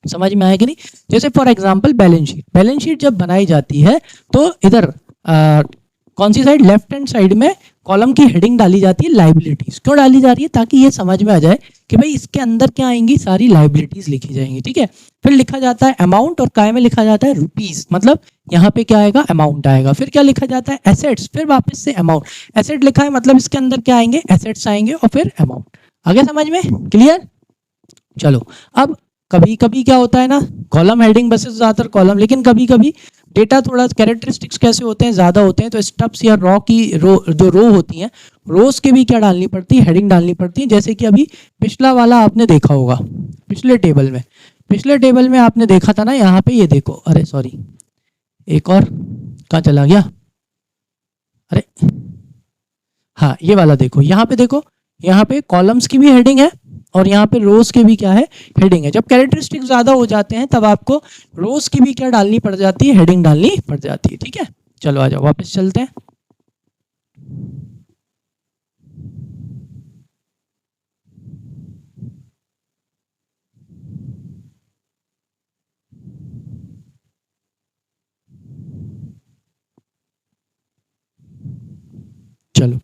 समझ में आया कि नहीं। जैसे for example balance sheet, balance sheet जब बनाई जाती है तो इधर कौन सी साइड, लेफ्ट हैंड साइड में कॉलम की हेडिंग डाली जाती है लाइबिलिटीज। क्यों डाली जा रही है, ताकि ये समझ में आ जाए कि भाई इसके अंदर क्या आएंगी, सारी लाइबिलिटीज लिखी जाएंगी, ठीक है। फिर लिखा जाता है अमाउंट, और काय में लिखा जाता है रुपीज, मतलब यहाँ पे क्या आएगा, अमाउंट आएगा। फिर क्या लिखा जाता है, एसेट्स, फिर वापस से अमाउंट। एसेट लिखा है मतलब इसके अंदर क्या आएंगे, एसेट्स आएंगे, और फिर अमाउंट। आगे समझ में क्लियर। चलो अब कभी कभी क्या होता है ना, कॉलम हेडिंग बस ज्यादातर कॉलम, लेकिन कभी कभी डेटा थोड़ा कैरेक्टरिस्टिक्स कैसे होते हैं, ज्यादा होते हैं, तो स्टब्स या रो की जो रो होती हैं, रोज के भी क्या डालनी पड़ती है, हेडिंग डालनी पड़ती है। जैसे कि अभी पिछला वाला आपने देखा होगा, पिछले टेबल में आपने देखा था ना, यहाँ पे ये देखो, अरे सॉरी, एक और कहाँ चला गया, अरे हाँ ये वाला देखो, यहाँ पे देखो, यहाँ पे कॉलम्स की भी हेडिंग है और यहाँ पे रोज के भी क्या है, हेडिंग है। जब कैरेक्टरिस्टिक ज्यादा हो जाते हैं तब आपको रोज की भी क्या डालनी पड़ जाती है, हेडिंग डालनी पड़ जाती है, ठीक है। चलो आ जाओ वापस चलते हैं। चलो,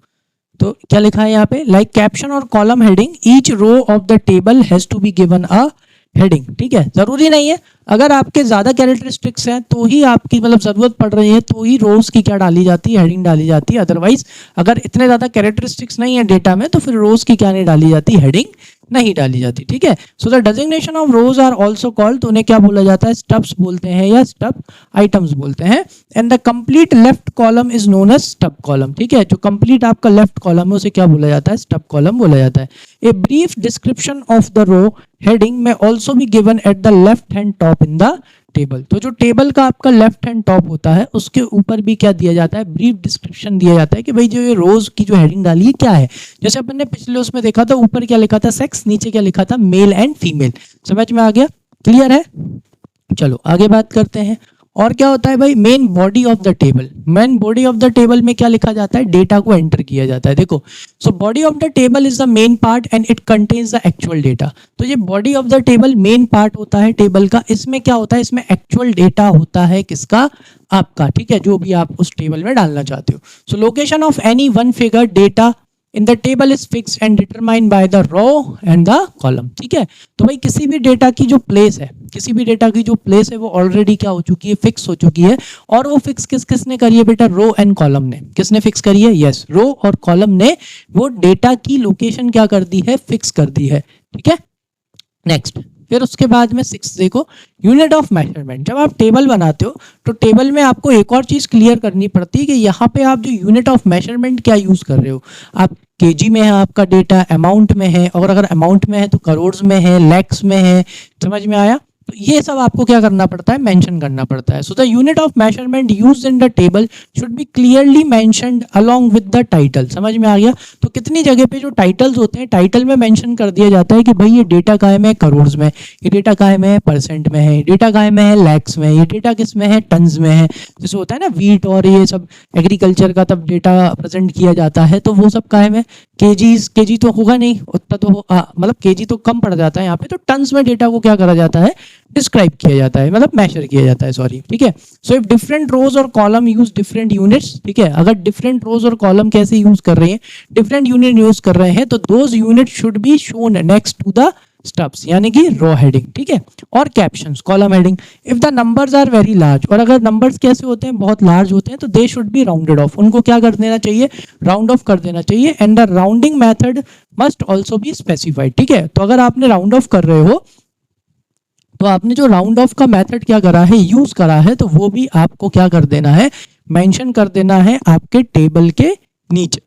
तो क्या लिखा है यहाँ पे, लाइक कैप्शन और column heading, each row of the table has to be given a heading. ठीक है, जरूरी नहीं है, अगर आपके ज्यादा कैरेक्टरिस्टिक्स हैं तो ही आपकी मतलब जरूरत पड़ रही है तो ही रोज की क्या डाली जाती है, हेडिंग डाली जाती है। अदरवाइज अगर इतने ज्यादा कैरेक्टरिस्टिक्स नहीं है डेटा में तो फिर रोज की क्या नहीं डाली जाती, हेडिंग नहीं डाली जाती। ठीक है, so the designation of rows are also called, तो उन्हें क्या बोला जाता है, स्टब्स बोलते हैं या स्टब आइटम्स बोलते हैं। And the complete left column is known as stub column. ठीक है, जो कंप्लीट आपका लेफ्ट कॉलम है उसे क्या बोला जाता है, स्टब कॉलम बोला जाता है। A brief description of the row heading में ऑल्सो भी given at the left hand top in the table. तो जो टेबल का आपका लेफ्ट हैंड टॉप होता है उसके ऊपर भी क्या दिया जाता है, ब्रीफ डिस्क्रिप्शन दिया जाता है कि भाई जो ये रोज की जो हेडिंग डाली है क्या है। जैसे अपन ने पिछले उसमें देखा था, ऊपर क्या लिखा था, सेक्स, नीचे क्या लिखा था, मेल एंड फीमेल। समझ में आ गया, क्लियर है। चलो आगे बात करते हैं। और क्या होता है भाई, main body of the table. Main body of the table में क्या लिखा जाता है, डेटा को एंटर किया जाता है। देखो, so body of the table is the main part and it contains the actual data. तो ये body of the table main part होता है टेबल का, इसमें क्या होता है, इसमें एक्चुअल डेटा होता है किसका, आपका। ठीक है, जो भी आप उस टेबल में डालना चाहते हो। So location of any one figure data in the table is fix and determined by the row and the column. ठीक है, तो भाई किसी भी डेटा की जो प्लेस है, किसी भी डेटा की जो प्लेस है वो ऑलरेडी क्या हो चुकी है, फिक्स हो चुकी है। और वो फिक्स किसने करी है बेटा, रो एंड कॉलम ने। किसने फिक्स करी है, यस, रो और कॉलम ने वो डेटा की लोकेशन क्या कर दी है, फिक्स कर दी है। ठीक है, नेक्स्ट, फिर उसके बाद में 6 देखो, यूनिट ऑफ मेजरमेंट। जब आप टेबल बनाते हो तो टेबल में आपको एक और चीज क्लियर करनी पड़ती है कि यहाँ पे आप जो यूनिट ऑफ मेजरमेंट क्या यूज कर रहे हो। आप केजी में है आपका डेटा, अमाउंट में है, और अगर अमाउंट में है तो करोड़ में है, लैक्स में है। समझ में आया, तो ये सब आपको क्या करना पड़ता है, मेंशन करना पड़ता है। So the unit of measurement used in the table should be clearly mentioned along with the title. समझ में आ गया, तो कितनी जगह पे जो टाइटल्स होते हैं, टाइटल में मेंशन कर दिया जाता है कि भाई ये डेटा काहे में है, करोड़ में, ये डेटा काहे में है, परसेंट में है, डेटा काहे में है, लैक्स में, ये डेटा किस में है, टन्स में है। जैसे होता है ना वीट और ये सब एग्रीकल्चर का तब डेटा प्रेजेंट किया जाता है तो वो सब काहे में, केजी तो होगा नहीं उतना, तो मतलब केजी तो कम पड़ जाता है यहाँ पे, तो टन्स में डेटा को क्या करा जाता है, डिस्क्राइब किया जाता है, मतलब मेजर किया जाता है, सॉरी। ठीक है, सो इफ डिफरेंट रोज और कॉलम यूज डिफरेंट यूनिट्स। ठीक है, अगर डिफरेंट रोज और कॉलम कैसे यूज कर रहे हैं, डिफरेंट यूनिट यूज कर रहे हैं, तो those unit should be shown next to the stubs, यानी कि रो हेडिंग। ठीक है, और captions, column heading. If the numbers are very large, और अगर नंबर्स कैसे होते हैं, बहुत लार्ज होते हैं, तो they should be rounded off, उनको क्या कर देना चाहिए, राउंड ऑफ कर देना चाहिए। And the rounding method must also be specified. ठीक है, तो अगर आपने राउंड ऑफ कर रहे हो तो आपने जो राउंड ऑफ का मेथड क्या करा है, यूज करा है, तो वो भी आपको क्या कर देना है, मेंशन कर देना है आपके टेबल के नीचे।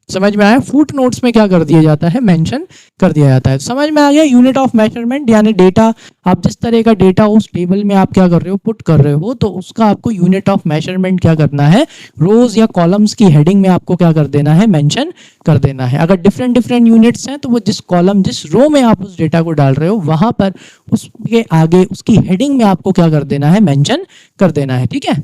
समझ में आया, फुट नोट्स में क्या कर दिया जाता है, मेंशन कर दिया जाता है। समझ में आ गया, यूनिट ऑफ मेजरमेंट यानी डेटा, आप जिस तरह का डेटा उस टेबल में आप क्या कर रहे हो, पुट कर रहे हो, तो उसका आपको यूनिट ऑफ मेजरमेंट क्या करना है, रोज या कॉलम्स की हेडिंग में आपको क्या कर देना है, मेंशन कर देना है। अगर डिफरेंट डिफरेंट यूनिट्स हैं तो वो जिस कॉलम, जिस रो में आप उस डेटा को डाल रहे हो वहां पर उसके आगे उसकी हेडिंग में आपको क्या कर देना है, मेंशन कर देना है। ठीक है,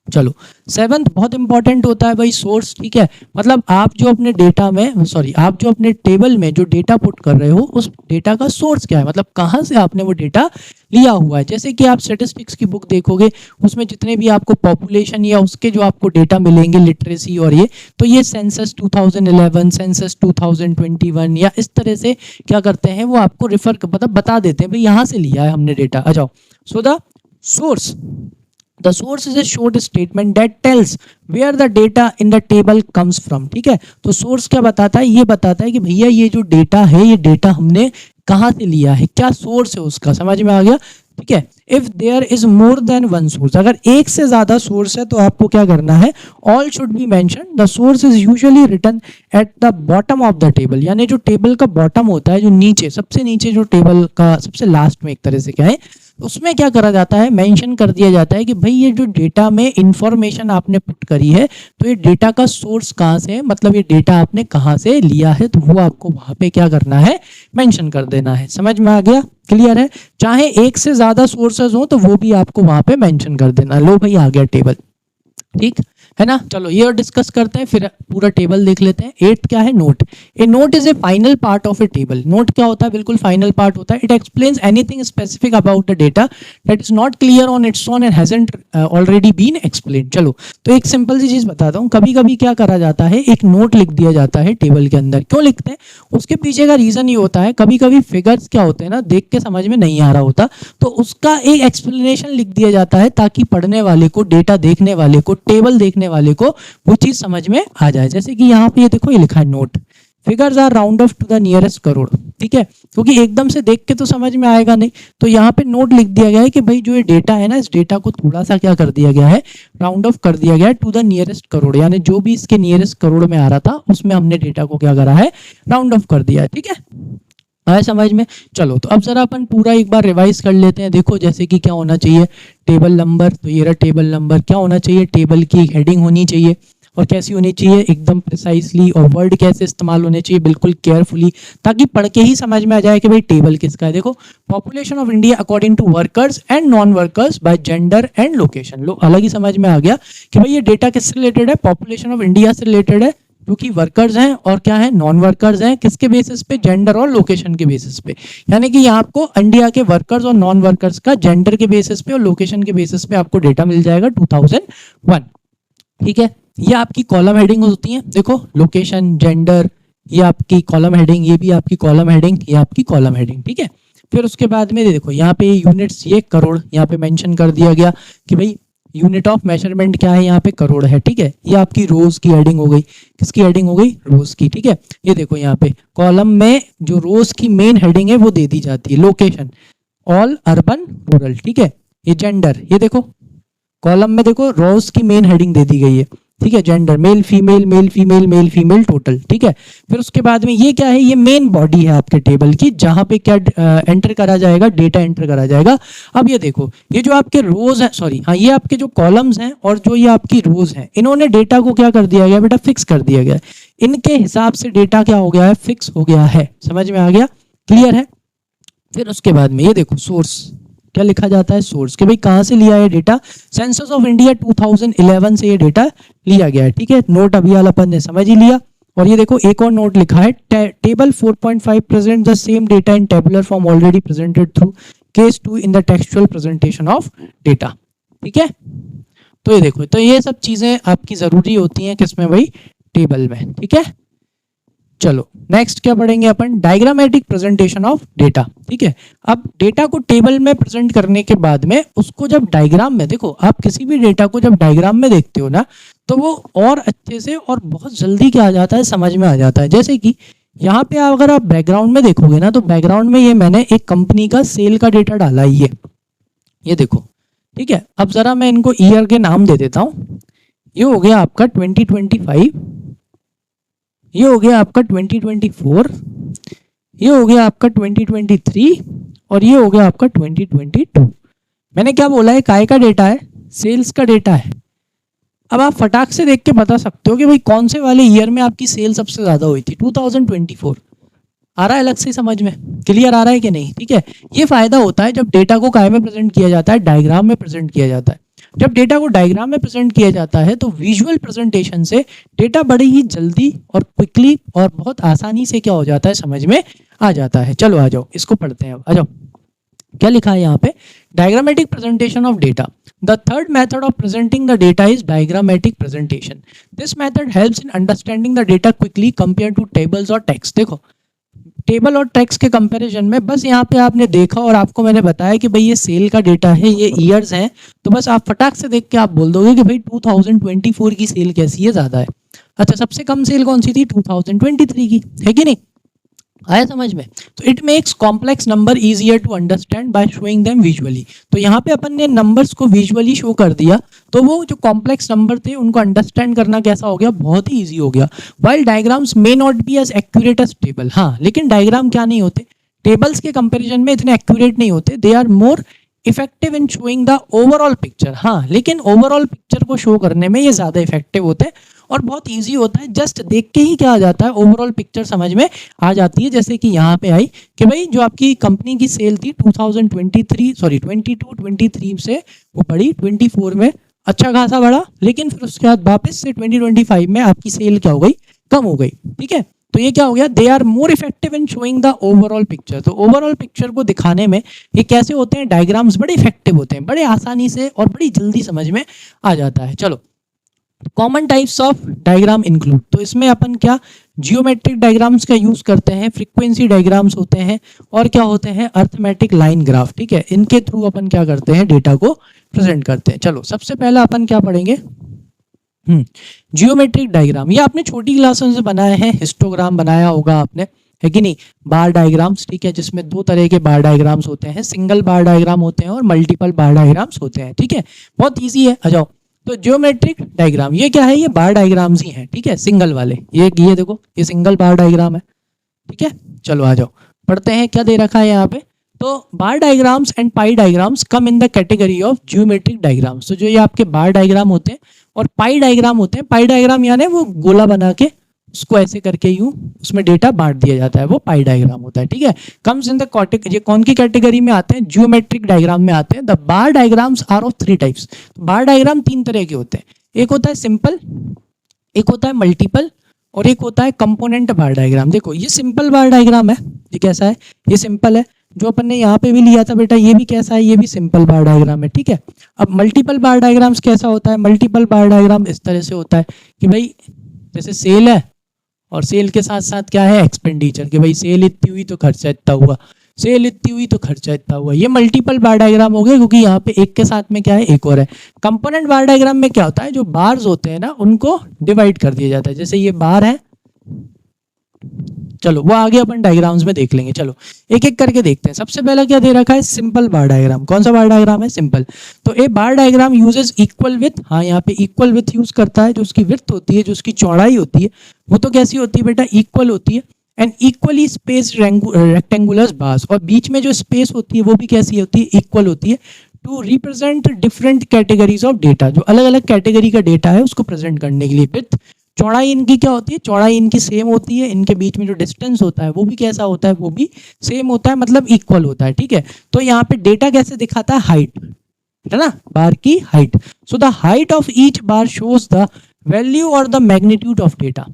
चलो 7th बहुत इंपॉर्टेंट होता है भाई, सोर्स। ठीक है, मतलब आप जो अपने डेटा में, सॉरी, आप जो अपने टेबल में जो डेटा पुट कर रहे हो उस डेटा का सोर्स क्या है, मतलब कहाँ से आपने वो डेटा लिया हुआ है। जैसे कि आप स्टैटिस्टिक्स की बुक देखोगे, उसमें जितने भी आपको पॉपुलेशन या उसके जो आपको डेटा मिलेंगे, लिटरेसी और ये, तो ये सेंसस 2011, सेंसस 2021 या इस तरह से क्या करते हैं, वो आपको रिफर मतलब बता देते हैं भाई यहाँ से लिया है हमने डेटा। आ जाओ, so the source, the source is a short statement that tells where the data in the table comes from। ठीक है, तो सोर्स क्या बताता है, ये बताता है कि भैया ये जो डेटा है, ये डेटा हमने कहाँ से लिया है, क्या सोर्स है उसका। समझ में आ गया, ठीक है। If there is more than one source, अगर एक से ज्यादा सोर्स है तो आपको क्या करना है, all should be mention. The source is usually written at the bottom of the table, यानी जो टेबल का बॉटम होता है, जो नीचे सबसे नीचे जो टेबल का सबसे लास्ट में एक तरह से क्या है, उसमें क्या करा जाता है, मेंशन कर दिया जाता है कि भाई ये जो डेटा में इंफॉर्मेशन आपने पुट करी है, तो ये डेटा का सोर्स कहाँ से है, मतलब ये डेटा आपने कहाँ से लिया है, तो वो आपको वहां पे क्या करना है, मेंशन कर देना है। समझ में आ गया, क्लियर है। चाहे एक से ज्यादा सोर्सेज हो तो वो भी आपको वहां पे मेंशन कर देना। लो भाई आ गया टेबल, ठीक। है ना। चलो ये और डिस्कस करते हैं, फिर पूरा टेबल देख लेते हैं। 8 क्या है, note. A note is a final part of a table. Note क्या होता है, बिल्कुल फाइनल पार्ट होता है। It explains anything specific about the data that is not clear on its own and hasn't already been explain. चलो तो एक सिंपल सी चीज बताता हूँ, कभी कभी क्या करा जाता है, एक नोट लिख दिया जाता है टेबल के अंदर। क्यों लिखते हैं, उसके पीछे का रीजन ये होता है, कभी कभी फिगर्स क्या होते हैं ना, देख के समझ में नहीं आ रहा होता, तो उसका एक एक्सप्लेनेशन लिख दिया जाता है ताकि पढ़ने वाले को, डेटा देखने वाले को, टेबल देखने वाले को वो चीज समझ में आ जाए। जैसे कि यहाँ पे ये देखो, ये लिखा है note, figures are round off to the nearest crore. ठीक है, क्योंकि एकदम से देख के तो समझ में आएगा नहीं, तो यहाँ पे नोट लिख दिया गया है कि भाई जो ये डेटा है ना, इस डेटा को थोड़ा सा क्या कर दिया गया है, राउंड ऑफ कर दिया गया है टू द नियरेस्ट करोड़, यानी जो भी इसके नियरेस्ट करोड़ में आ रहा था उसमें हमने डेटा को क्या करा है, राउंड ऑफ कर दिया है। ठीक है, आया समझ में। चलो तो अब जरा अपन पूरा एक बार रिवाइज कर लेते हैं। देखो जैसे कि क्या होना चाहिए, टेबल नंबर, तो ये रहा टेबल नंबर। क्या होना चाहिए, टेबल की हेडिंग होनी चाहिए, और कैसी होनी चाहिए, एकदम प्रिसाइसली, और वर्ड कैसे इस्तेमाल होने चाहिए, बिल्कुल केयरफुली, ताकि पढ़ के ही समझ में आ जाए कि भाई टेबल किसका है। देखो, population of India according to workers and non workers by gender and location. लो अलग ही समझ में आ गया कि भाई ये डेटा किससे रिलेटेड है, पॉपुलेशन ऑफ इंडिया से रिलेटेड है, क्योंकि वर्कर्स हैं और क्या है, नॉन वर्कर्स हैं। किसके बेसिस पे, जेंडर और लोकेशन के बेसिस पे। यानी कि यहाँ आपको इंडिया के वर्कर्स और नॉन वर्कर्स का जेंडर के बेसिस पे और लोकेशन के बेसिस पे आपको डेटा मिल जाएगा 2001। ठीक है, ये आपकी कॉलम हेडिंग होती है। देखो, लोकेशन, जेंडर, ये आपकी कॉलम हेडिंग, ये भी आपकी कॉलम हेडिंग, ये आपकी कॉलम हेडिंग। ठीक है, फिर उसके बाद में देखो यहाँ पे यूनिट्स, ये करोड़ यहाँ पे मेंशन कर दिया गया कि भाई यूनिट ऑफ मेजरमेंट क्या है, यहाँ पे करोड़ है। ठीक है, ये आपकी रोज की हेडिंग हो गई, किसकी हेडिंग हो गई, रोज की। ठीक है, ये देखो यहाँ पे कॉलम में जो रोज की मेन हेडिंग है वो दे दी जाती है, लोकेशन, ऑल अर्बन रूरल। ठीक है, ये जेंडर, ये देखो कॉलम में देखो रोज की मेन हेडिंग दे दी गई है। ठीक है, gender, male female, male female, male female total. ठीक है, फिर उसके बाद में ये क्या है, ये मेन बॉडी है आपके टेबल की, जहां पे क्या एंटर करा जाएगा, डेटा एंटर करा जाएगा। अब ये देखो, ये जो आपके रोज है, सॉरी हाँ, ये आपके जो कॉलम्स हैं और जो ये आपकी रोज हैं, इन्होंने डेटा को क्या कर दिया गया बेटा, फिक्स कर दिया गया है। इनके हिसाब से डेटा क्या हो गया है, फिक्स हो गया है। समझ में आ गया, क्लियर है। फिर उसके बाद में ये देखो, सोर्स, क्या लिखा जाता है, सोर्स, कि भाई कहां से लिया है डेटा, सेंसस ऑफ इंडिया 2011 से ये डेटा लिया गया है। ठीक है, नोट अभी वाला अपन ने समझ ही लिया। और ये देखो एक और नोट लिखा है, table 4.5 present the same data in tabular form already presented through case 2 in the textual presentation of data. ठीक है, तो ये देखो, तो ये सब चीजें आपकी जरूरी होती हैं किसमें भाई, टेबल में। ठीक है, चलो नेक्स्ट क्या पढ़ेंगे अपन, डायग्रामेटिक प्रेजेंटेशन ऑफ डेटा। ठीक है, अब डेटा को टेबल में प्रेजेंट करने के बाद में उसको जब डायग्राम में, देखो आप किसी भी डेटा को जब डायग्राम में देखते हो ना, तो वो और अच्छे से और बहुत जल्दी क्या आ जाता है, समझ में आ जाता है। जैसे कि यहाँ पे अगर आप बैकग्राउंड में देखोगे ना, तो बैकग्राउंड में ये मैंने एक कंपनी का सेल का डेटा डाला है, ये देखो। ठीक है, अब जरा मैं इनको ईयर के नाम दे देता हूँ। ये हो गया आपका 2025, ये हो गया आपका 2024, ये हो गया आपका 2023, और ये हो गया आपका 2022। मैंने क्या बोला है, काय का डेटा है, सेल्स का डेटा है। अब आप फटाक से देख के बता सकते हो कि भाई कौन से वाले ईयर में आपकी सेल सबसे ज्यादा हुई थी, 2024। आ रहा है अलग से समझ में, क्लियर आ रहा है कि नहीं। ठीक है, ये फायदा होता है जब डेटा को काय में प्रेजेंट किया जाता है, डायग्राम में प्रेजेंट किया जाता है। जब डेटा को डायग्राम में प्रेजेंट किया जाता है तो विजुअल प्रेजेंटेशन से डेटा बड़ी ही जल्दी और क्विकली और बहुत आसानी से क्या हो जाता है, समझ में आ जाता है। चलो आ जाओ, इसको पढ़ते हैं। अब आ जाओ, क्या लिखा है यहाँ पे, diagrammatic presentation of data. The third method of presenting the data is diagrammatic presentation. This method helps in understanding the data quickly compared to tables or text. देखो, टेबल और टेक्स्ट के कंपैरिजन में बस यहाँ पे आपने देखा और आपको मैंने बताया कि भाई ये सेल का डेटा है, ये ईयर्स हैं, तो बस आप फटाक से देख के आप बोल दोगे कि भाई 2024 की सेल कैसी है, ज्यादा है। अच्छा, सबसे कम सेल कौन सी थी, 2023 की, है कि नहीं, आया समझ में। तो it makes complex number easier to understand by showing them visually. तो यहाँ पे अपन ने नंबर्स को विजुअली शो कर दिया, तो वो जो कॉम्प्लेक्स नंबर थे उनको अंडरस्टैंड करना कैसा हो गया, बहुत ही इजी हो गया। While diagrams may not be as accurate as table, हाँ लेकिन डायग्राम क्या नहीं होते, टेबल्स के कंपेरिजन में इतने एक्यूरेट नहीं होते, they are more effective in showing the overall picture. हाँ, लेकिन ओवरऑल पिक्चर को शो करने में ये ज्यादा इफेक्टिव होते हैं और बहुत इजी होता है। जस्ट देख के ही क्या आ जाता है, ओवरऑल पिक्चर समझ में आ जाती है। जैसे कि यहाँ पे आई कि भाई जो आपकी कंपनी की सेल थी 2023 सॉरी 22-23 से वो बढ़ी 24 में अच्छा खासा बढ़ा, लेकिन फिर उसके बाद वापस से 2025 में आपकी सेल क्या हो गई, कम हो गई। ठीक है, तो ये क्या हो गया, they are more effective in showing the overall picture. तो ओवरऑल पिक्चर को दिखाने में ये कैसे होते हैं, डायग्राम्स बड़े इफेक्टिव होते हैं, बड़े आसानी से और बड़ी जल्दी समझ में आ जाता है। चलो, common types of diagram include, तो इसमें अपन क्या जियोमेट्रिक डायग्राम्स का यूज करते हैं, फ्रीक्वेंसी डायग्राम्स होते हैं, और क्या होते हैं अर्थमेटिक लाइन ग्राफ। ठीक है, इनके थ्रू अपन क्या करते हैं, डेटा को प्रेजेंट करते हैं। चलो, सबसे पहला अपन क्या पढ़ेंगे, जियोमेट्रिक डायग्राम। ये आपने छोटी क्लासों से बनाए हैं, हिस्टोग्राम बनाया होगा आपने, है कि नहीं, बार डायग्राम्स। ठीक है, जिसमें दो तरह के बार डायग्राम्स होते हैं, सिंगल बार डायग्राम होते हैं और मल्टीपल बार डायग्राम्स होते हैं। ठीक है, बहुत ईजी है, आ जाओ। तो जियोमेट्रिक डायग्राम ये क्या है, ये बार डायग्राम्स ही हैं। ठीक है, सिंगल वाले, ये देखो, ये सिंगल बार डायग्राम है। ठीक है, चलो आ जाओ, पढ़ते हैं क्या दे रखा है यहाँ पे। तो bar diagrams and pie diagrams come in the category of geometric diagrams. तो जो ये आपके बार डायग्राम होते हैं और पाई डायग्राम होते हैं, पाई डायग्राम यानी वो गोला बना के उसको ऐसे करके यूं उसमें डेटा बांट दिया जाता है, वो पाई डायग्राम होता है। ठीक है, कम्स इन द ये कौन की कैटेगरी में आते हैं, जियोमेट्रिक डायग्राम में आते हैं। The bar diagrams are of 3 types. Bar diagram 3 तरह के होते हैं, एक होता है सिंपल, एक होता है मल्टीपल, और एक होता है कंपोनेंट बार डायग्राम। देखो, ये सिंपल बार डायग्राम है, ये कैसा है, ये सिंपल है। जो अपन ने यहाँ पे भी लिया था बेटा, ये भी कैसा है, ये भी सिंपल बार डायग्राम है। ठीक है, अब मल्टीपल बार डायग्राम्स कैसा होता है, मल्टीपल बार डायग्राम इस तरह से होता है कि भाई जैसे सेल है और सेल के साथ साथ क्या है, एक्सपेंडिचर, कि भाई सेल इतनी हुई तो खर्चा इतना हुआ, सेल इतनी हुई तो खर्चा इतना हुआ। ये मल्टीपल बार डायग्राम हो गया, क्योंकि यहाँ पे एक के साथ में क्या है, एक और है। कंपोनेंट बार डायग्राम में क्या होता है, जो बार्स होते हैं ना उनको डिवाइड कर दिया जाता है। जैसे ये बार है, चलो वो आगे अपन डायग्राम्स में देख लेंगे। चलो एक एक करके देखते हैं। सबसे पहला क्या दे रखा है, सिंपल बार डायग्राम। कौन सा बार डायग्राम है, सिंपल। तो ए bar diagram uses equal with, हाँ यहाँ पे इक्वल विथ यूज करता है। जो उसकी विड्थ होती है, जो उसकी चौड़ाई होती है, वो तो कैसी होती है बेटा, इक्वल होती है। And equally space rectangular bars, और बीच में जो स्पेस होती है वो भी कैसी होती है, इक्वल होती है। To represent different categories of data, जो अलग अलग कैटेगरी का डेटा है उसको प्रेजेंट करने के लिए। विथ, चौड़ाई इनकी क्या होती है, चौड़ाई इनकी सेम होती है। इनके बीच में जो डिस्टेंस होता है वो भी कैसा होता है, वो भी सेम होता है, मतलब इक्वल होता है। ठीक है, तो यहाँ पे डेटा कैसे दिखाता है, हाइट, है ना, बार की height. So the height of each bar shows the value और द मैग्नीट्यूड ऑफ डेटा।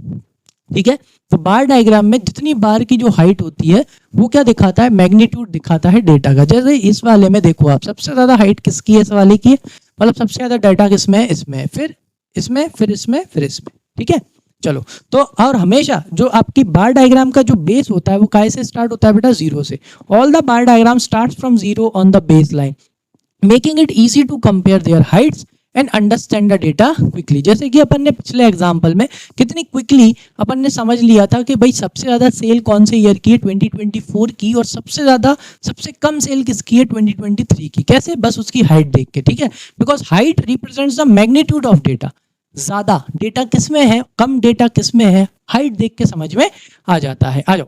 ठीक है, तो बार डायग्राम में जितनी बार की जो हाइट होती है वो क्या दिखाता है, मैग्नीट्यूड दिखाता है डेटा का। जैसे इस वाले में देखो आप, सबसे ज्यादा हाइट किसकी है, इस वाले की है, मतलब सबसे ज्यादा डाटा किसमें है, इसमें, फिर इसमें, फिर इसमें, फिर इसमें। ठीक है, चलो, तो और हमेशा जो आपकी बार डायग्राम का जो बेस होता है वो काय से स्टार्ट होता है बेटा, जीरो से। All the bar diagram starts from zero on the base line, making it easy to compare their heights and understand the data quickly. जैसे कि अपन ने पिछले एग्जाम्पल में कितनी क्विकली अपन ने समझ लिया था कि भाई सबसे ज्यादा सेल कौन से ईयर की है, 2024 की, और सबसे कम सेल किसकी है, 2023 की। कैसे, बस उसकी हाइट देख के। ठीक है, because height represents the magnitude of data. ज्यादा डेटा किसमें है, कम डेटा किसमें है, हाइट देख के समझ में आ जाता है। आ जाओ।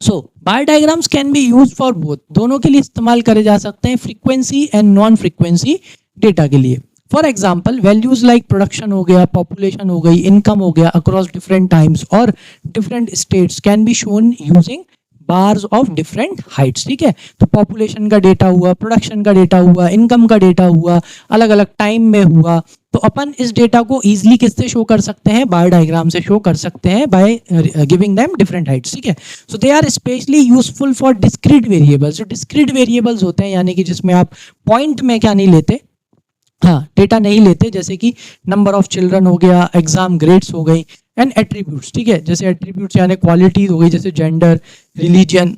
So bar diagrams can be use for both, दोनों के लिए इस्तेमाल करे जा सकते हैं, frequency and non frequency data के लिए। For example, values like production हो गया, पॉपुलेशन हो गई, इनकम हो गया अक्रॉस डिफरेंट टाइम्स और different states can be shown using bars of different heights. ठीक है, तो पॉपुलेशन का डेटा हुआ, प्रोडक्शन का डेटा हुआ, इनकम का डेटा हुआ, अलग अलग टाइम में हुआ, तो अपन इस डेटा को इजीली किससे शो कर सकते हैं, बार डायग्राम से शो कर सकते हैं, by giving them different heights. ठीक है, so they are specially useful for discrete variables. जो डिस्क्रीट वेरिएबल्स होते हैं, यानी कि जिसमें आप पॉइंट में क्या नहीं लेते, हाँ डेटा नहीं लेते, जैसे कि नंबर ऑफ चिल्ड्रन हो गया, एग्जाम ग्रेड्स हो गई, एंड एट्रीब्यूट्स। ठीक है, जैसे एट्रीब्यूट्स यानी क्वालिटीज हो गई, जैसे जेंडर, रिलीजन,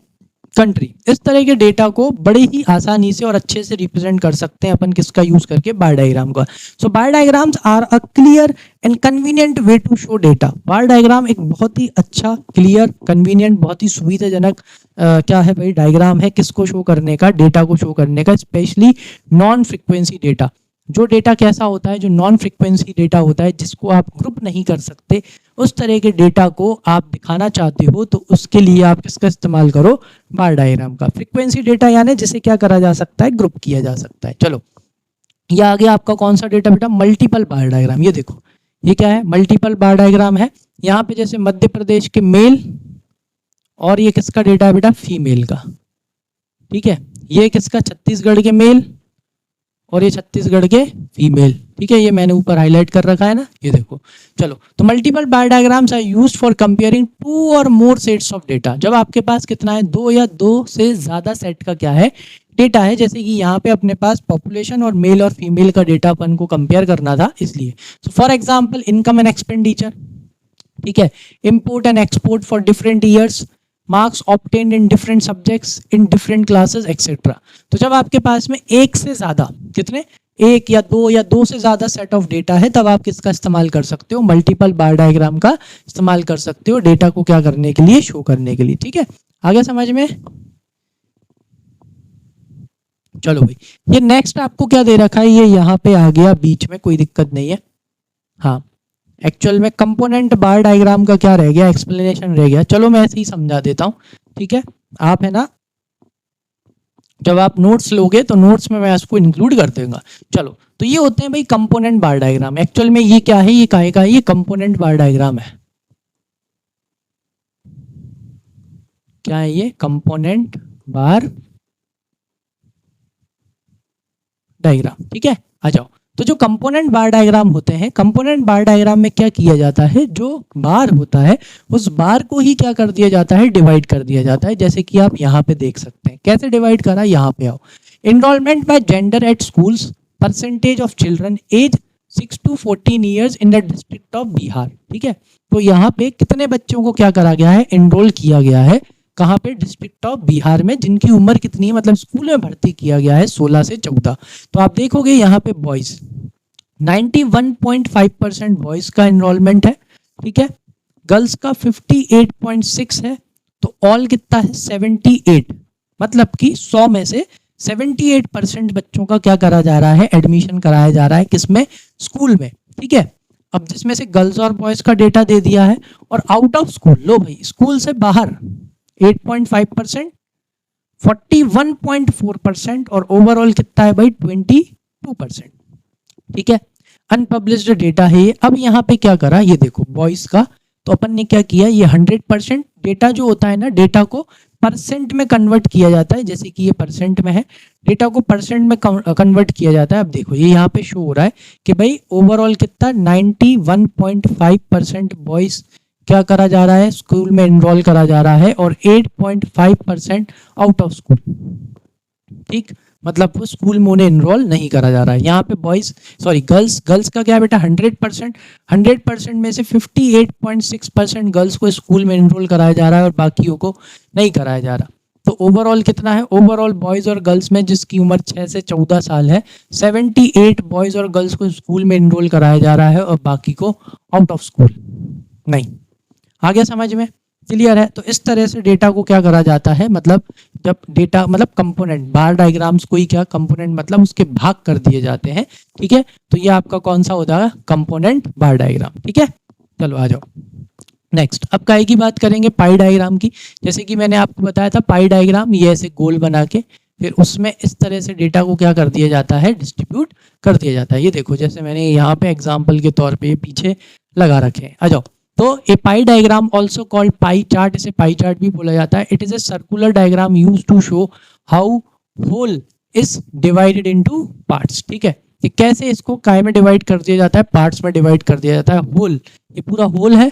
कंट्री। इस तरह के डेटा को बड़े ही आसानी से और अच्छे से रिप्रेजेंट कर सकते हैं अपन, किसका यूज करके, बार डायग्राम का। So bar diagrams are a clear and convenient way to show data. Bar diagram एक बहुत ही अच्छा, क्लियर, कन्वीनियंट, बहुत ही सुविधाजनक क्या है भाई, डायग्राम है किसको शो करने का, डेटा को शो करने का, स्पेशली नॉन फ्रीक्वेंसी डेटा। जो डेटा कैसा होता है, जो नॉन फ्रीक्वेंसी डेटा होता है, जिसको आप ग्रुप नहीं कर सकते, उस तरह के डेटा को आप दिखाना चाहते हो, तो उसके लिए आप किसका इस्तेमाल करो, बार डायग्राम का। फ्रीक्वेंसी डेटा यानी जिसे क्या करा जा सकता है, ग्रुप किया जा सकता है। चलो, ये आ गया आपका कौन सा डेटा बेटा, मल्टीपल बार डायग्राम। ये देखो, ये क्या है, मल्टीपल बार डायग्राम है। यहाँ पे जैसे मध्य प्रदेश के मेल, और ये किसका डेटा है बेटा, फीमेल का। ठीक है, ये किसका, छत्तीसगढ़ के मेल, और ये छत्तीसगढ़ के फीमेल, ठीक है, ये मैंने ऊपर हाईलाइट कर रखा है ना, ये देखो। चलो, तो multiple bar diagrams are used for comparing 2 और मोर सेट्स ऑफ डेटा। जब आपके पास कितना है, 2 या 2 से ज़्यादा सेट का क्या है, डेटा है। जैसे कि यहाँ पे अपने पास पॉपुलेशन और मेल और फीमेल का डेटा अपन को कंपेयर करना था, इसलिए। So for example income and expenditure, ठीक है, import and export for different years, marks obtained in different subjects in different classes etcetera. तो जब आपके पास में एक से ज़्यादा, कितने, 1 या 2 या 2 से ज़्यादा सेट ऑफ डेटा है, तब आप किसका इस्तेमाल कर सकते हो, मल्टीपल बार डायग्राम का इस्तेमाल कर सकते हो, डेटा को क्या करने के लिए, शो करने के लिए, ठीक है। आगे समझ में। चलो भाई, ये नेक्स्ट आपको क्या दे रखा है, ये यहाँ पे आ गया बीच में, कोई दिक्कत नहीं है। हाँ, एक्चुअल में कंपोनेंट बार डायग्राम का क्या रह गया, एक्सप्लेनेशन रह गया। चलो मैं ऐसे ही समझा देता हूँ, ठीक है। आप है ना, जब आप नोट्स लोगे तो नोट्स में मैं इसको इंक्लूड कर दूंगा। चलो, तो ये होते हैं भाई कंपोनेंट बार डायग्राम। एक्चुअल में ये क्या है, ये काहे का है, ये कंपोनेंट बार डायग्राम है। क्या है ये, कंपोनेंट बार डायग्राम, ठीक है। आ जाओ, तो जो कंपोनेंट बार डायग्राम होते हैं, कंपोनेंट बार डायग्राम में क्या किया जाता है, जो बार होता है उस बार को ही क्या कर दिया जाता है, डिवाइड कर दिया जाता है। जैसे कि आप यहाँ पे देख सकते हैं कैसे डिवाइड करा, यहाँ पे आओ। Enrolment by gender at schools, percentage of children age 6 to 14 years in the district of Bihar, ठीक है। तो यहाँ पे कितने बच्चों को क्या करा गया है, एनरोल किया गया है, कहाँ पे, डिस्ट्रिक्ट ऑफ बिहार में, जिनकी उम्र कितनी है, मतलब स्कूल में भर्ती किया गया है 16 से 14। तो आप देखोगे यहाँ पे बॉयज 91.5% बॉयज का एनरोलमेंट है, ठीक है। गर्ल्स का 58.6 है। तो ऑल कितना है, 78, मतलब कि 100 में से 78% बच्चों का क्या करा जा रहा है, एडमिशन कराया जा रहा है, किसमें, स्कूल में, ठीक है। अब जिसमें से गर्ल्स और बॉयज का डेटा दे दिया है, और आउट ऑफ स्कूल, लो भाई, स्कूल से बाहर 8.5%, 41.4%, और ओवरऑल कितना है भाई, 22%, ठीक है। अनपब्लिश्ड डेटा है ये। अब यहाँ पे क्या करा, ये देखो बॉयज का, तो अपन ने क्या किया, ये 100% डेटा जो होता है ना, डेटा को परसेंट में कन्वर्ट किया जाता है। जैसे कि ये परसेंट में है, डेटा को परसेंट में कन्वर्ट किया जाता है। अब देखो ये यहाँ पे शो हो रहा है कि भाई ओवरऑल कितना, 91.5% बॉयज क्या करा जा रहा है, स्कूल में एनरोल करा जा रहा है, और 8.5% आउट ऑफ स्कूल, ठीक, मतलब वो स्कूल में उन्हें एनरोल नहीं करा जा रहा है। यहाँ पे बॉयज, सॉरी गर्ल्स का क्या बेटा, 100% में से 58.6% गर्ल्स को स्कूल में एनरोल कराया जा रहा है, और बाकियों को नहीं कराया जा रहा। तो ओवरऑल कितना है, ओवरऑल बॉयज और गर्ल्स में जिसकी उम्र 6 से 14 साल है, 78 बॉयज और गर्ल्स को स्कूल में एनरोल कराया जा रहा है, और बाकी को आउट ऑफ स्कूल नहीं। आगे समझ में, क्लियर है। तो इस तरह से डेटा को क्या करा जाता है, मतलब जब डेटा, मतलब कंपोनेंट बार डायग्राम्स को ही क्या, कंपोनेंट मतलब उसके भाग कर दिए जाते हैं, ठीक है। तो ये आपका कौन सा होता है, कंपोनेंट बार डायग्राम, ठीक है। चलो आ जाओ नेक्स्ट। अब काय की बात करेंगे, पाई डायग्राम की। जैसे कि मैंने आपको बताया था, पाई डायग्राम ये ऐसे गोल बना के फिर उसमें इस तरह से डेटा को क्या कर दिया जाता है, डिस्ट्रीब्यूट कर दिया जाता है। ये देखो, जैसे मैंने यहाँ पे एग्जाम्पल के तौर पे पीछे लगा रखे हैं। आ जाओ, तो a pie diagram also called pie chart, इसे पाई चार्ट भी बोला जाता है। It is a circular diagram use to show how whole is divided into parts, ठीक है। कि कैसे इसको काय में डिवाइड कर दिया जाता है, पार्ट्स में डिवाइड कर दिया जाता है। होल, ये पूरा होल है,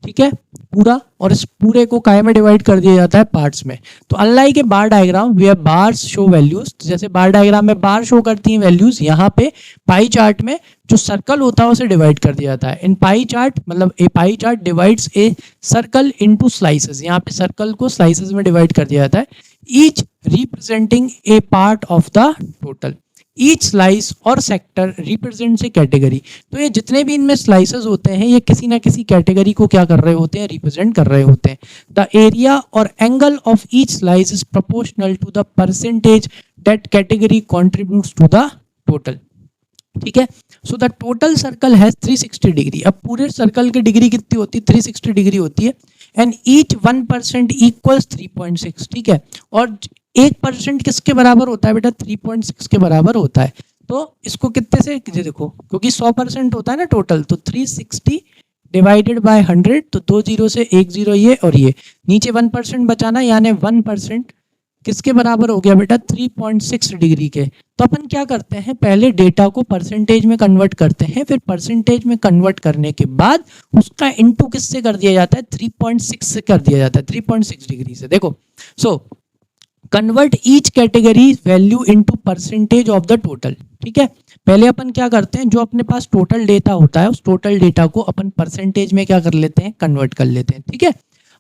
ठीक है, पूरा, और इस पूरे को काय में डिवाइड कर दिया जाता है, पार्ट्स में। तो unlike a bar diagram where bars show values, जैसे बार डायग्राम में बार शो करती हैं वैल्यूज, यहाँ पे पाई चार्ट में जो सर्कल होता है उसे डिवाइड कर दिया जाता है। इन पाई चार्ट, मतलब a pie chart divides a circle into slices, यहाँ पे सर्कल को स्लाइसेस में डिवाइड कर दिया जाता है, each representing A part of the total. Each slice और सेक्टर रिप्रेजेंट्स ए कैटेगरी। तो ये जितने भी इनमें स्लाइसेस होते हैं, ये किसी ना किसी कैटेगरी को क्या कर रहे होते हैं, रिप्रेजेंट कर रहे होते हैं। द एरिया और angle of each slice is proportional to the percentage that category contributes to the total, ठीक है। So the total circle has 360 degree. अब पूरे सर्कल की डिग्री कितनी होती है, 360 डिग्री होती है, एंड ईच 1% इक्वल्स 3.6, ठीक है। और 1% किसके बराबर होता है बेटा, 3.6 के बराबर होता है। तो इसको कितने से, देखो क्योंकि 100% होता है ना टोटल, तो 360 डिवाइडेड बाय 100, तो 2 जीरो से 1 जीरो ये, और ये नीचे 1% बचाना, यानी 1% किसके बराबर हो गया बेटा 3.6 डिग्री के। तो अपन क्या करते हैं, पहले डेटा को परसेंटेज में कन्वर्ट करते हैं, फिर परसेंटेज में कन्वर्ट करने के बाद उसका इनटू किससे कर दिया जाता है, 3.6 से कर दिया जाता है, 3.6 डिग्री से। देखो so convert each category value into percentage of the total. ठीक है, पहले अपन क्या करते हैं, जो अपने पास टोटल डेटा होता है उस टोटल डेटा को अपन परसेंटेज में क्या कर लेते हैं, कन्वर्ट कर लेते हैं। ठीक है,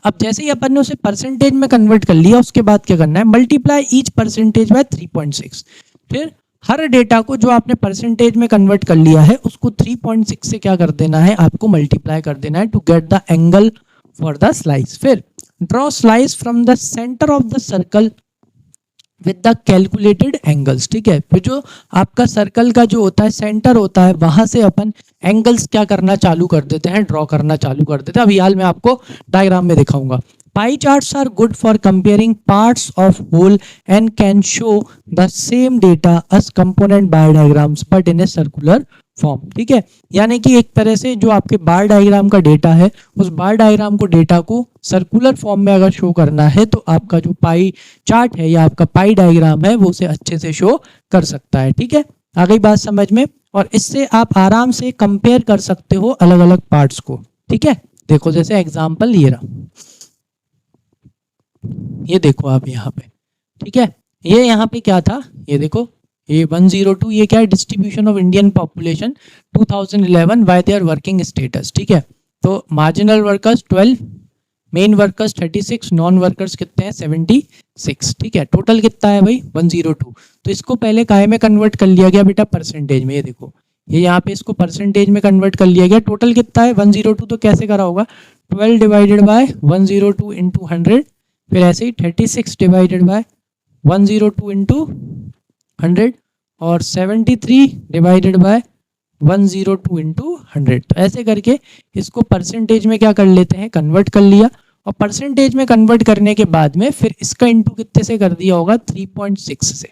अब जैसे ही अपन ने उसे परसेंटेज में कन्वर्ट कर लिया, उसके बाद क्या करना है, मल्टीप्लाई ईच परसेंटेज बाय 3.6। फिर हर डेटा को जो आपने परसेंटेज में कन्वर्ट कर लिया है उसको 3.6 से क्या कर देना है, आपको मल्टीप्लाई कर देना है to get the angle for the slice. फिर draw slice from the centre of the circle with the calculated angles. ठीक है, फिर जो आपका सर्कल का जो होता है सेंटर होता है, वहां से अपन एंगल्स क्या करना चालू कर देते हैं, ड्रॉ करना चालू कर देते हैं। अभी हाल मैं आपको डायग्राम में दिखाऊंगा। Pie charts are good for comparing parts of whole and can show the same data as component bar diagrams but in a circular form. ठीक है, यानी कि एक तरह से जो आपके बार डायग्राम का डेटा है, उस बार डायग्राम को डेटा को सर्कुलर फॉर्म में अगर शो करना है तो आपका जो पाई चार्ट है या आपका पाई डायग्राम है वो उसे अच्छे से शो कर सकता है। ठीक है, आ गई बात समझ में, और इससे आप आराम से कंपेयर कर सकते हो अलग अलग पार्ट्स को। ठीक है, देखो जैसे एग्जांपल ये रहा, ये देखो आप यहाँ पे। ठीक है, ये यहाँ पे क्या था, ये देखो ये 102, ये क्या है, distribution of Indian population 2011 bye there working status. ठीक है, तो marginal workers 12, main workers 36, non workers कितने हैं 76। ठीक है, टोटल कितना है भाई 102। तो इसको पहले काय में कन्वर्ट कर लिया गया बेटा, परसेंटेज में। ये देखो ये यहाँ पे इसको परसेंटेज में कन्वर्ट कर लिया गया। टोटल कितना है 102, तो कैसे करा होगा, 12 डिवाइडेड बाय 102 इंटू 100, फिर ऐसे ही 36 डिवाइडेड बाय 102 इंटू 100 और 73 डिवाइडेड बाय 102 इंटू 100। तो ऐसे करके इसको परसेंटेज में क्या कर लेते हैं, कन्वर्ट कर लिया, और परसेंटेज में कन्वर्ट करने के बाद में फिर इसका इंटू कितने से कर दिया होगा, 3.6 से।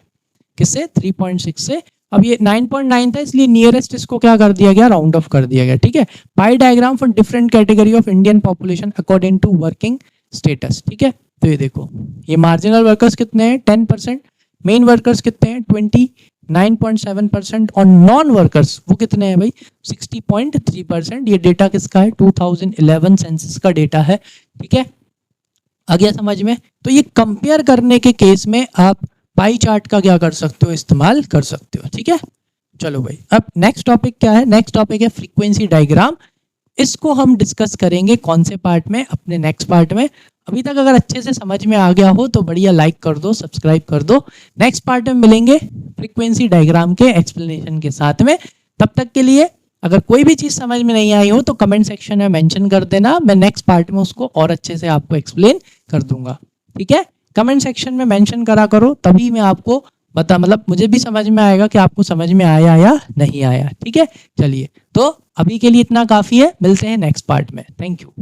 किससे, 3.6 से। अब ये 9.9 था इसलिए नियरेस्ट इसको क्या कर दिया गया, राउंड ऑफ कर दिया गया। ठीक है, pie diagram for different category of Indian population according to working status. ठीक है, तो ये देखो ये मार्जिनल वर्कर्स कितने हैं 10%, मेन वर्कर्स कितने हैं 29.7% और नॉन वर्कर्स वो कितने हैं भाई 60.3%। ये डेटा किसका है, 2011 सेंसस का डेटा है। ठीक है, आ गया समझ में। तो ये कंपेयर करने के केस में आप पाई चार्ट का क्या कर सकते हो, इस्तेमाल कर सकते हो। ठीक है, चलो भाई अब नेक्स्ट टॉपिक क्या है, नेक्स्ट टॉपिक है फ्रीक्वेंसी डायग्राम। इसको हम डिस्कस करेंगे कौन से पार्ट में, अपने नेक्स्ट पार्ट में। अभी तक अगर अच्छे से समझ में आ गया हो तो बढ़िया लाइक कर दो, सब्सक्राइब कर दो। नेक्स्ट पार्ट में मिलेंगे फ्रीक्वेंसी डायग्राम के एक्सप्लेनेशन के साथ में। तब तक के लिए अगर कोई भी चीज़ समझ में नहीं आई हो तो कमेंट सेक्शन में मेंशन कर देना, मैं नेक्स्ट पार्ट में उसको और अच्छे से आपको एक्सप्लेन कर दूंगा। ठीक है, कमेंट सेक्शन में मेंशन करा करो, तभी मैं आपको मतलब मुझे भी समझ में आएगा कि आपको समझ में आया या नहीं आया। ठीक है, चलिए तो अभी के लिए इतना काफ़ी है, मिलते हैं नेक्स्ट पार्ट में। Thank you.